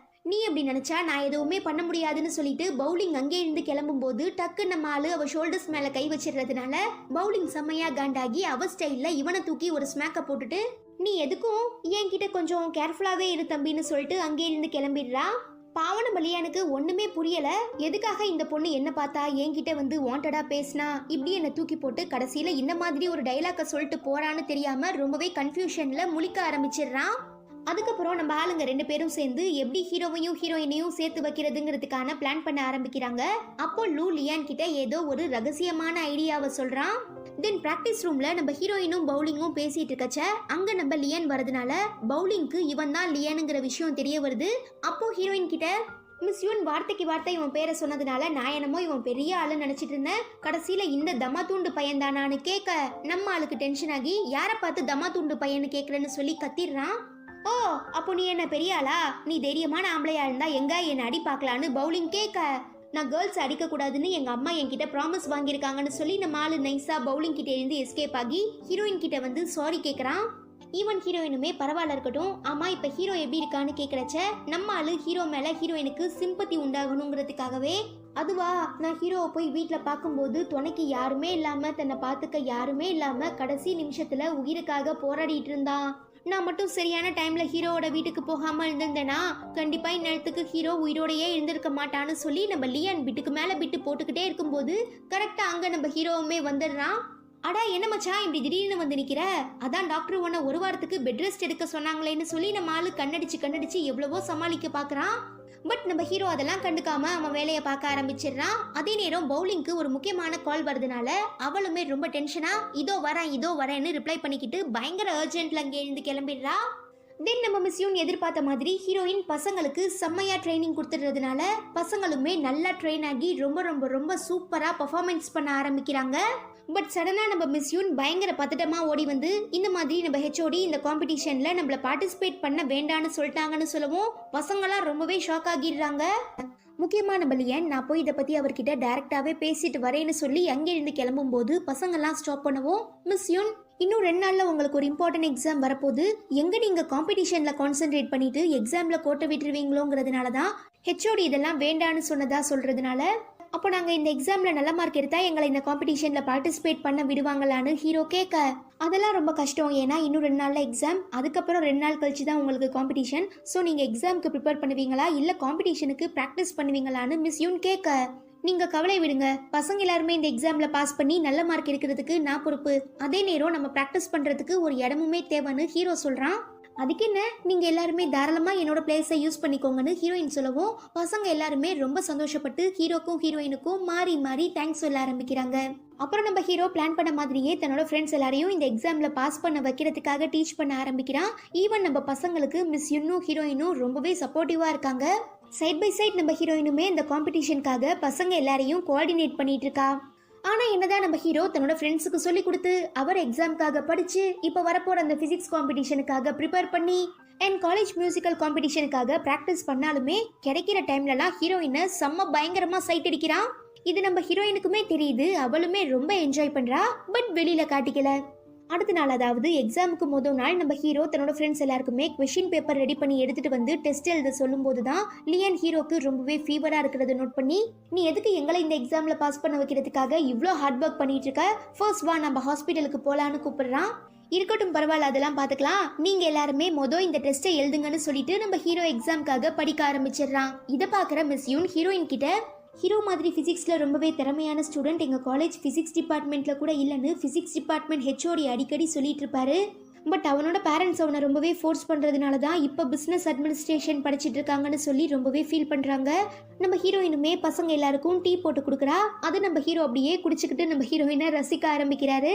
நீ அப்படி நினைச்சா நான் எதுவுமே பண்ண முடியாதுன்னு சொல்லிட்டு பவுலிங் அங்கே இருந்து கிளம்பும் போது டக்கு நம்ம ஆளு அவ ஷோல்டர்ஸ் மேல கை வச்சிடுறதுனால பவுலிங் செம்மையா காண்டாகி அவ ஸ்டைல்ல இவனை தூக்கி ஒரு ஸ்மாக்க போட்டுட்டு, நீ எதுக்கும் என்கிட்ட கொஞ்சம் கேர்ஃபுல்லாவே இரு தம்பின்னு சொல்லிட்டு அங்கே இருந்து கிளம்பிடுறா. பாவன பலியானுக்கு ஒண்ணுமே புரியல, எதுக்காக இந்த பொண்ணு என்ன பார்த்தா என்கிட்ட வந்து வாண்டடா பேசினா, இப்படி என்ன தூக்கி போட்டு கடைசியில இந்த மாதிரி ஒரு டைலாக்க சொல்லிட்டு போறான்னு தெரியாம ரொம்பவே கன்ஃபியூஷன்ல முழிக்க ஆரம்பிச்சிடுறான். அதுக்கப்புறம் நம்ம ஆளுங்க ரெண்டு பேரும் சேர்ந்து எப்படி ஹீரோவையும் ஹீரோயினையும் சேர்த்து வைக்கிறதுங்கிறதுக்கான பிளான் பண்ண ஆரம்பிக்கிறாங்க. அப்போ லூ லியான் கிட்ட ஏதோ ஒரு ரகசியமான ஐடியாவை சொல்றான். தென் பிராக்டிஸ் ரூம்ல நம்ம ஹீரோயினும் பவுலிங்கும் பேசிட்டு இருக்கச்ச அங்க நம்ம லியான் வரதுனால பவுலிங்க்கு இவன் தான் லியானுங்கிற விஷயம் தெரிய வருது. அப்போ ஹீரோயின் கிட்ட, மிஸ் யூன் வார்த்தைக்கு வார்த்தை இவன் பேரை சொன்னதுனால நான் என்னமோ இவன் பெரிய ஆளு நினைச்சிட்டு இருந்தேன், கடைசியில இந்த தமா தூண்டு பையன் தானான்னு கேட்க நம்ம ஆளுக்கு டென்ஷன் ஆகி யாரை பார்த்து தமா தூண்டு பையன்னு கேட்கறேன்னு சொல்லி கத்திடுறான். ஓ அப்போ நீ என்ன பெரிய ஆளா, நீ தைரியமான ஆம்பளையா இருந்தா எங்க என்ன அடி பார்க்கலான்னு பவுலிங் கேட்க, நான் கேர்ள்ஸ் அடிக்க கூடாதுன்னு எங்க அம்மா என்கிட்ட ப்ராமிஸ் வாங்கியிருக்காங்கன்னு சொல்லி நம்ம ஆளு நைஸா பவுலிங் கிட்ட இருந்து எஸ்கேப் ஆகி ஹீரோயின் கிட்ட வந்து சாரி கேட்கறான். ஈவன் ஹீரோயினுமே பரவாயில்ல இருக்கட்டும், ஆமா இப்ப ஹீரோ எப்படி இருக்கான்னு கேட்கறச்ச நம்ம ஆளு ஹீரோ மேல ஹீரோயினுக்கு சிம்பத்தி உண்டாகணுங்கிறதுக்காகவே, அதுவா நான் ஹீரோவை போய் வீட்டில் பார்க்கும்போது துணைக்கு யாருமே இல்லாம தன்னை பார்த்துக்க யாருமே இல்லாம கடைசி நிமிஷத்துல உயிருக்காக போராடிட்டு இருந்தான், நான் மட்டும் சரியான டைம்ல ஹீரோவோட வீட்டுக்கு போகாம இருந்திருந்தேனா கண்டிப்பா இந்நேரத்துக்கு ஹீரோ உயிரோடையே இருந்திருக்க மாட்டான்னு சொல்லி நம்ம லியான் பிட்டுக்கு மேல பிட்டு போட்டுக்கிட்டே இருக்கும்போது கரெக்டா அங்க நம்ம ஹீரோவுமே வந்துடுறான். அடா என்ன மச்சான் இப்படி திடீர்னு வந்து நிக்கிற, அதான் டாக்டர் உன்னை ஒரு வாரத்துக்கு பெட் ரெஸ்ட் எடுக்க சொன்னாங்களேன்னு சொல்லி நம்ம ஆளு கண்ணடிச்சு எவ்வளவோ சமாளிக்க பாக்குறான். பட் நம்ம ஹீரோ அதெல்லாம் கண்டுக்காம அவன் வேலையை பார்க்க ஆரம்பிச்சிடுறான். அதே நேரம் பவுலிங்க்கு ஒரு முக்கியமான கால் வருதுனால அவளுமே ரொம்ப டென்ஷனா இதோ வரேன்னு ரிப்ளை பண்ணிக்கிட்டு பயங்கர அர்ஜென்ட்ல அங்கே இருந்து கிளம்பிடுறா. தென் நம்ம மிஸ் யூன் எதிர்பார்த்த மாதிரி ஹீரோயின் பசங்களுக்கு செம்மையா ட்ரைனிங் கொடுத்துடுறதுனால பசங்களுமே நல்லா ட்ரெயின் ஆகி ரொம்ப சூப்பரா பர்ஃபார்மன்ஸ் பண்ண ஆரம்பிக்கிறாங்க. பட் சடனா நம்ம மிஸ் யூன் பயங்கர பதட்டமா ஓடி வந்து இந்த மாதிரி நம்ம ஹெச்ஓடி இந்த காம்படிஷன்ல நம்மள பார்ட்டிசிபேட் பண்ண வேண்டான்னு சொல்லிட்டாங்கன்னு சொல்லவும் பசங்களாம் ரொம்பவே ஷாக் ஆகிடுறாங்க. முக்கியமா நம்ம லியான் நான் போய் இதை பத்தி அவர்கிட்ட டைரக்டாவே பேசிட்டு வரேன்னு சொல்லி அங்கிருந்து கிளம்பும் போது பசங்கெல்லாம் ஸ்டாப் பண்ணவும், மிஸ் யூன் இன்னும் 2 நாள்ல உங்களுக்கு ஒரு இம்பார்ட்டன்ட் எக்ஸாம் வரப்போகுது, எங்க நீங்க காம்படிஷன்ல கான்சென்ட்ரேட் பண்ணிட்டு எக்ஸாம்ல கோட்டை விட்டுருவீங்களோங்கிறதுனால தான் ஹெச்ஓடி இதெல்லாம் வேண்டான்னு சொன்னதா சொல்றதுனால, அப்போ நாங்கள் இந்த எக்ஸாமில் நல்ல மார்க் எடுத்தால் எங்களை இந்த காம்படிஷனில் பார்ட்டிசிபேட் பண்ண விடுவாங்களான்னு ஹீரோ கேட்க, அதெல்லாம் ரொம்ப கஷ்டம், ஏன்னா இன்னும் 2 நாளில் எக்ஸாம், அதுக்கப்புறம் 2 நாள் கழிச்சு தான் உங்களுக்கு காம்படிஷன், ஸோ நீங்கள் எக்ஸாமுக்கு ப்ரிப்பேர் பண்ணுவீங்களா இல்லை காம்படிஷனுக்கு ப்ராக்டிஸ் பண்ணுவீங்களான்னு மிஸ் யூன் கேட்க, நீங்கள் கவலை விடுங்க, பசங்க எல்லாருமே இந்த எக்ஸாமில் பாஸ் பண்ணி நல்ல மார்க் எடுக்கிறதுக்கு நான் பொறுப்பு, அதே நேரம் நம்ம ப்ராக்டிஸ் பண்ணுறதுக்கு ஒரு இடமுமே தேவைன்னு ஹீரோ சொல்கிறான். அதுக்கு என்ன, நீங்க எல்லாருமே தாராளமா என்னோட பிளேஸை யூஸ் பண்ணிக்கோங்கன்னு ஹீரோயின் சொல்லவும் பசங்க எல்லாருமே ரொம்ப சந்தோஷப்பட்டு ஹீரோக்கும் ஹீரோயினுக்கும் மாறி மாறி தேங்க்ஸ் சொல்ல ஆரம்பிக்கிறாங்க. அப்புறம் நம்ம ஹீரோ பிளான் பண்ண மாதிரியே தன்னோட ஃப்ரெண்ட்ஸ் எல்லாரையும் இந்த எக்ஸாம்ல பாஸ் பண்ண வைக்கிறதுக்காக டீச் பண்ண ஆரம்பிக்கிறான். ஈவன் நம்ம பசங்களுக்கு மிஸ் யுன்னும் ஹீரோயினும் ரொம்பவே சப்போர்ட்டிவா இருக்காங்க. சைட் பை சைட் நம்ம ஹீரோயினுமே இந்த காம்படிஷனுக்காக பசங்க எல்லாரையும் கோஆர்டினேட் பண்ணிட்டு இருக்கா. ஆனா என்னதான் நம்ம ஹீரோ தன்னோட ஃப்ரெண்ட்ஸுக்கு சொல்லி கொடுத்து அவர் எக்ஸாம்காக படிச்சு இப்ப வரப்போற அந்த பிசிக்ஸ் காம்படிஷனுக்காக ப்ரிப்பேர் பண்ணி அண்ட் காலேஜ் மியூசிக்கல் காம்படிஷனுக்காக பிராக்டிஸ் பண்ணாலுமே கிடைக்கிற டைம்லலாம் ஹீரோயினை செம்ம பயங்கரமா சைட் அடிக்கிறான். இது நம்ம ஹீரோயினுக்குமே தெரியுது, அவளுமே ரொம்ப என்ஜாய் பண்றா. பட் வெளியில காட்டிக்கல. அடுத்த நாள், அதாவது எக்ஸாமுக்கு முதல் நாள், நம்ம ஹீரோ தன்னோட ஃப்ரெண்ட்ஸ் எல்லாருக்குமே கொஸ்டின் பேப்பர் ரெடி பண்ணி எடுத்துட்டு வந்து டெஸ்ட் எழுத சொல்லும் போதுதான் லியான் ஹீரோக்கு ரொம்பவே ஃபீவரா இருக்கிறத நோட் பண்ணி, நீ எதுக்கு எங்களை இந்த எக்ஸாம்ல பாஸ் பண்ண வைக்கிறதுக்காக இவ்வளோ ஹார்ட் ஒர்க் பண்ணிட்டு இருக்க, ஃபர்ஸ்ட் வா நம்ம ஹாஸ்பிட்டலுக்கு போலான்னு கூப்பிடுறான். இருக்கட்டும் பரவாயில்ல, அதெல்லாம் பார்த்துக்கலாம், நீங்க எல்லாருமே இந்த டெஸ்ட்டை எழுதுங்கன்னு சொல்லிட்டு நம்ம ஹீரோ எக்ஸாம்காக படிக்க ஆரம்பிச்சிடுறான். இதை பார்க்குற மிஸ் யூன் ஹீரோயின் கிட்ட, ஹீரோ மாதிரி ஃபிசிக்ஸில் ரொம்பவே திறமையான ஸ்டூடெண்ட் எங்கள் காலேஜ் ஃபிசிக்ஸ் டிபார்ட்மெண்ட்டில் கூட இல்லைன்னு ஃபிசிக்ஸ் டிபார்ட்மெண்ட் ஹெச்ஓடி அடிக்கடி சொல்லிட்டு இருப்பாரு. பட் அவனோட பேரண்ட்ஸ் அவனை ரொம்பவே ஃபோர்ஸ் பண்ணுறதுனால தான் இப்போ பிஸ்னஸ் அட்மினிஸ்ட்ரேஷன் படிச்சுட்டு இருக்காங்கன்னு சொல்லி ரொம்பவே ஃபீல் பண்ணுறாங்க. நம்ம ஹீரோயினுமே பசங்க எல்லாருக்கும் டீ போட்டு கொடுக்குறா. அது நம்ம ஹீரோ அப்படியே குடிச்சுக்கிட்டு நம்ம ஹீரோயினை ரசிக்க ஆரம்பிக்கிறாரு.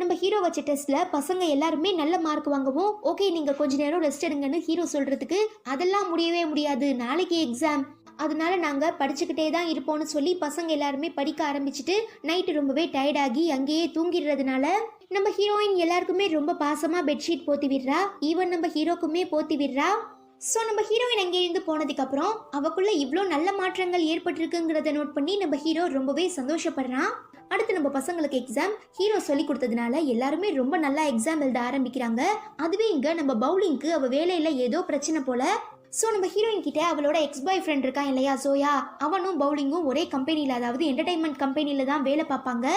நம்ம ஹீரோ வச்ச டெஸ்ட்ல பசங்க எல்லாருமே நல்ல மார்க் வாங்கவும், ஓகே நீங்க கொஞ்ச நேரம் ரெஸ்ட் எடுங்கன்னு ஹீரோ சொல்றதுக்கு, அதெல்லாம் முடியவே முடியாது, நாளைக்கு எக்ஸாம், அதனால நாங்கள் படிச்சுக்கிட்டே தான் இருப்போம்னு சொல்லி பசங்க எல்லாருமே படிக்க ஆரம்பிச்சுட்டு நைட்டு ரொம்பவே டயர்டாகி அங்கேயே தூங்கிடுறதுனால நம்ம ஹீரோயின் எல்லாருக்குமே ரொம்ப பாசமாக பெட்ஷீட் போத்தி விடுறா. ஈவன் நம்ம ஹீரோக்குமே போத்தி விடுறா. ஸோ நம்ம ஹீரோயின் அங்கேருந்து போனதுக்கப்புறம் அவக்குள்ள இவ்வளோ நல்ல மாற்றங்கள் ஏற்பட்டிருக்குங்கிறத நோட் பண்ணி நம்ம ஹீரோ ரொம்பவே சந்தோஷப்படுறான். அடுத்து நம்ம பசங்களுக்கு எக்ஸாம் ஹீரோ சொல்லி கொடுத்ததுனால எல்லாருமே ரொம்ப நல்லா எக்ஸாம் எழுத ஆரம்பிக்கிறாங்க. அதுவே இங்கே நம்ம பவுலிங்க்கு அவள் வேலையில் ஏதோ பிரச்சனை போல. ஸோ நம்ம ஹீரோயின் கிட்ட அவளோட எக்ஸ் பாய் ஃப்ரெண்ட் இருக்கான் இல்லையா ஜோயா, அவனும் பவுலிங்கும் ஒரே கம்பெனியில், அதாவது என்டர்டைன்மெண்ட் கம்பெனியில் தான் வேலை பார்ப்பாங்க.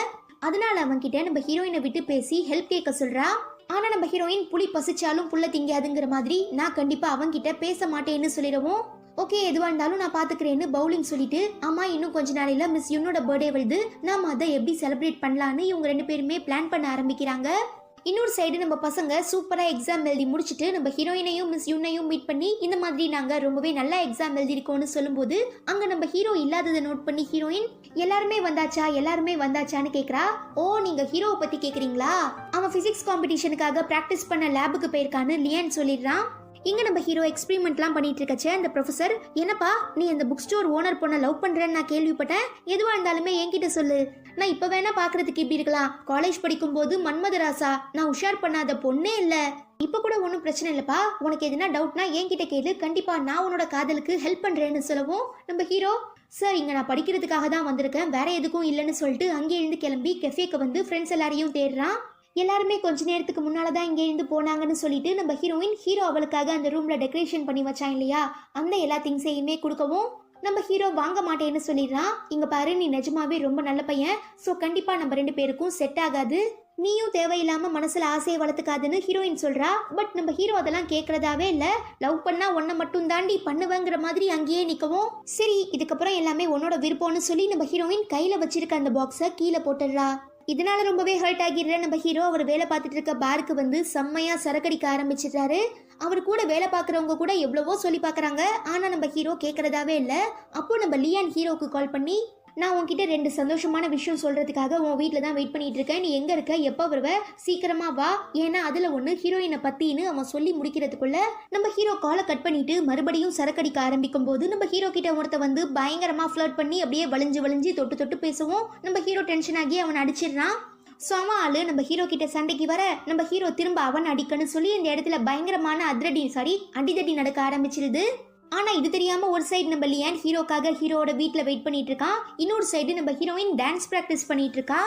அதனால அவன்கிட்ட நம்ம ஹீரோயினை விட்டு பேசி ஹெல்ப் கேட்க சொல்றா. ஆனா நம்ம ஹீரோயின் புலி பசிச்சாலும் புள்ள திங்காதுங்கிற மாதிரி நான் கண்டிப்பா அவன்கிட்ட பேச மாட்டேன்னு சொல்லிடவும், ஓகே எதுவா இருந்தாலும் நான் பாத்துக்கிறேன்னு பவுலிங் சொல்லிட்டு, ஆமா இன்னும் கொஞ்ச நாளையில மிஸ் யுன்னோட பர்த்டே வருது, நாம அதை எப்படி செலிப்ரேட் பண்ணலான்னு இவங்க ரெண்டு பேருமே பிளான் பண்ண ஆரம்பிக்கிறாங்க. இன்னொரு சைடு நம்ம பசங்க சூப்பரா எக்ஸாம் எழுதி முடிச்சுட்டு நம்ம ஹீரோயினையும் மிஸ் யுன்னையும் மீட் பண்ணி இந்த மாதிரி நாங்க ரொம்பவே நல்லா எக்ஸாம் எழுதிருக்கோம்னு சொல்லும்போது அங்க நம்ம ஹீரோ இல்லாததை நோட் பண்ணி ஹீரோயின், எல்லாருமே வந்தாச்சான்னு கேக்குறா. ஓ நீங்க ஹீரோவை பத்தி கேக்குறீங்களா, அவன் பிசிக்ஸ் காம்படிஷனுக்காக பிராக்டிஸ் பண்ண லேபுக்கு போயிருக்கான்னு லியான் சொல்லிடுறான். இங்க நம்ம ஹீரோ எக்ஸ்பெரிமெண்ட்லாம் பண்ணிட்டு இருக்கச்சே அந்த ப்ரொஃபசர், என்னப்பா நீ அந்த புக் ஸ்டோர் ஓனர் பொண்ணை லவ் பண்றேன்னு நான் கேள்விப்பட்டேன், எதுவா இருந்தாலுமே என்கிட்ட சொல்லு, நான் இப்ப வேணா பாக்குறதுக்கு இப்படி இருக்கலாம், காலேஜ் படிக்கும் போது மன்மதராசா நான் உஷார் பண்ணாத பொண்ணே இல்ல, இப்ப கூட ஒன்றும் பிரச்சனை இல்லப்பா, உனக்கு எதுனா டவுட்னா என்கிட்ட கேளு, கண்டிப்பா நான் உன்னோட காதலுக்கு ஹெல்ப் பண்றேன்னு சொல்லவும் நம்ம ஹீரோ, சார் இங்க நான் படிக்கிறதுக்காக தான் வந்திருக்கேன், வேற எதுக்கும் இல்லைன்னு சொல்லிட்டு அங்கே இருந்து கிளம்பி கெஃபேக்கு வந்து ஃப்ரெண்ட்ஸ் எல்லாரையும் தேடுறான். எல்லாருமே கொஞ்ச நேரத்துக்கு முன்னாலதான் இங்கே இருந்து போனாங்கன்னு சொல்லிட்டு நம்ம ஹீரோ அவளுக்காக அந்த ரூம்ல டெக்கரேஷன் பண்ணி வச்சான் இல்லையா, அந்த எல்லா திங்ஸையுமே கொடுக்கவும் நம்ம ஹீரோ வாங்க மாட்டேன்னு சொல்லிடுறான். இங்க பாரு நீ நிஜமாவே ரொம்ப நல்ல பையன், ஸோ கண்டிப்பா நம்ம ரெண்டு பேருக்கும் செட் ஆகாது, நீயும் தேவையில்லாம மனசுல ஆசையை வளர்த்துக்காதுன்னு ஹீரோயின் சொல்றா. பட் நம்ம ஹீரோ அதெல்லாம் கேட்கறதாவே இல்ல, லவ் பண்ணா ஒன்ன மட்டும் தாண்டி பண்ணுவேங்கிற மாதிரி அங்கேயே நிக்கவும், சரி இதுக்கப்புறம் எல்லாமே உன்னோட விருப்பம்னு சொல்லி நம்ம ஹீரோயின் கையில வச்சிருக்க அந்த பாக்ஸை கீழே போட்டுடுறா. இதனால ரொம்பவே ஹர்ட் ஆகிடுற நம்ம ஹீரோ அவர் வேலை பார்த்துட்டு இருக்க பாருக்கு வந்து செம்மையா சரக்கடிக்க ஆரம்பிச்சிடுறாரு. அவர் கூட வேலை பார்க்குறவங்க கூட எவ்வளவோ சொல்லி பார்க்குறாங்க, ஆனா நம்ம ஹீரோ கேட்கறதாவே இல்லை. அப்போ நம்ம லியான் ஹீரோக்கு கால் பண்ணி, நான் உன்கிட்ட 2 சந்தோஷமான விஷயம் சொல்றதுக்காக உன் வீட்டில் தான் வெயிட் பண்ணிட்டு இருக்கேன், நீ எங்க இருக்க, எப்போ வருவ, சீக்கிரமா வா, ஏன்னா அதுல ஒன்று ஹீரோயினை பத்தின்னு அவன் சொல்லி முடிக்கிறதுக்குள்ள நம்ம ஹீரோ காலை கட் பண்ணிட்டு மறுபடியும் சரக்கடிக்க ஆரம்பிக்கும் போது நம்ம ஹீரோ கிட்ட ஒருத்த வந்து பயங்கரமா ஃபிளர்ட் பண்ணி அப்படியே வலிஞ்சு தொட்டு தொட்டு பேசவும் நம்ம ஹீரோ டென்ஷன் ஆகி அவன் அடிச்சிடுறான். ஸோ அவன் ஆளு நம்ம ஹீரோ கிட்ட சண்டைக்கு வர நம்ம ஹீரோ திரும்ப அவன் அடிக்கணும்னு சொல்லி இந்த இடத்துல பயங்கரமான அடிதடி நடக்க ஆரம்பிச்சிருது. ஆனா இது தெரியாம ஒரு சைடு நம்ம லியான் ஹீரோக்காக ஹீரோட வீட்ல வெயிட் பண்ணிட்டு இருக்கான், இன்னொரு சைடு நம்ம ஹீரோயின் டான்ஸ் பிராக்டிஸ் பண்ணிட்டு இருக்கா.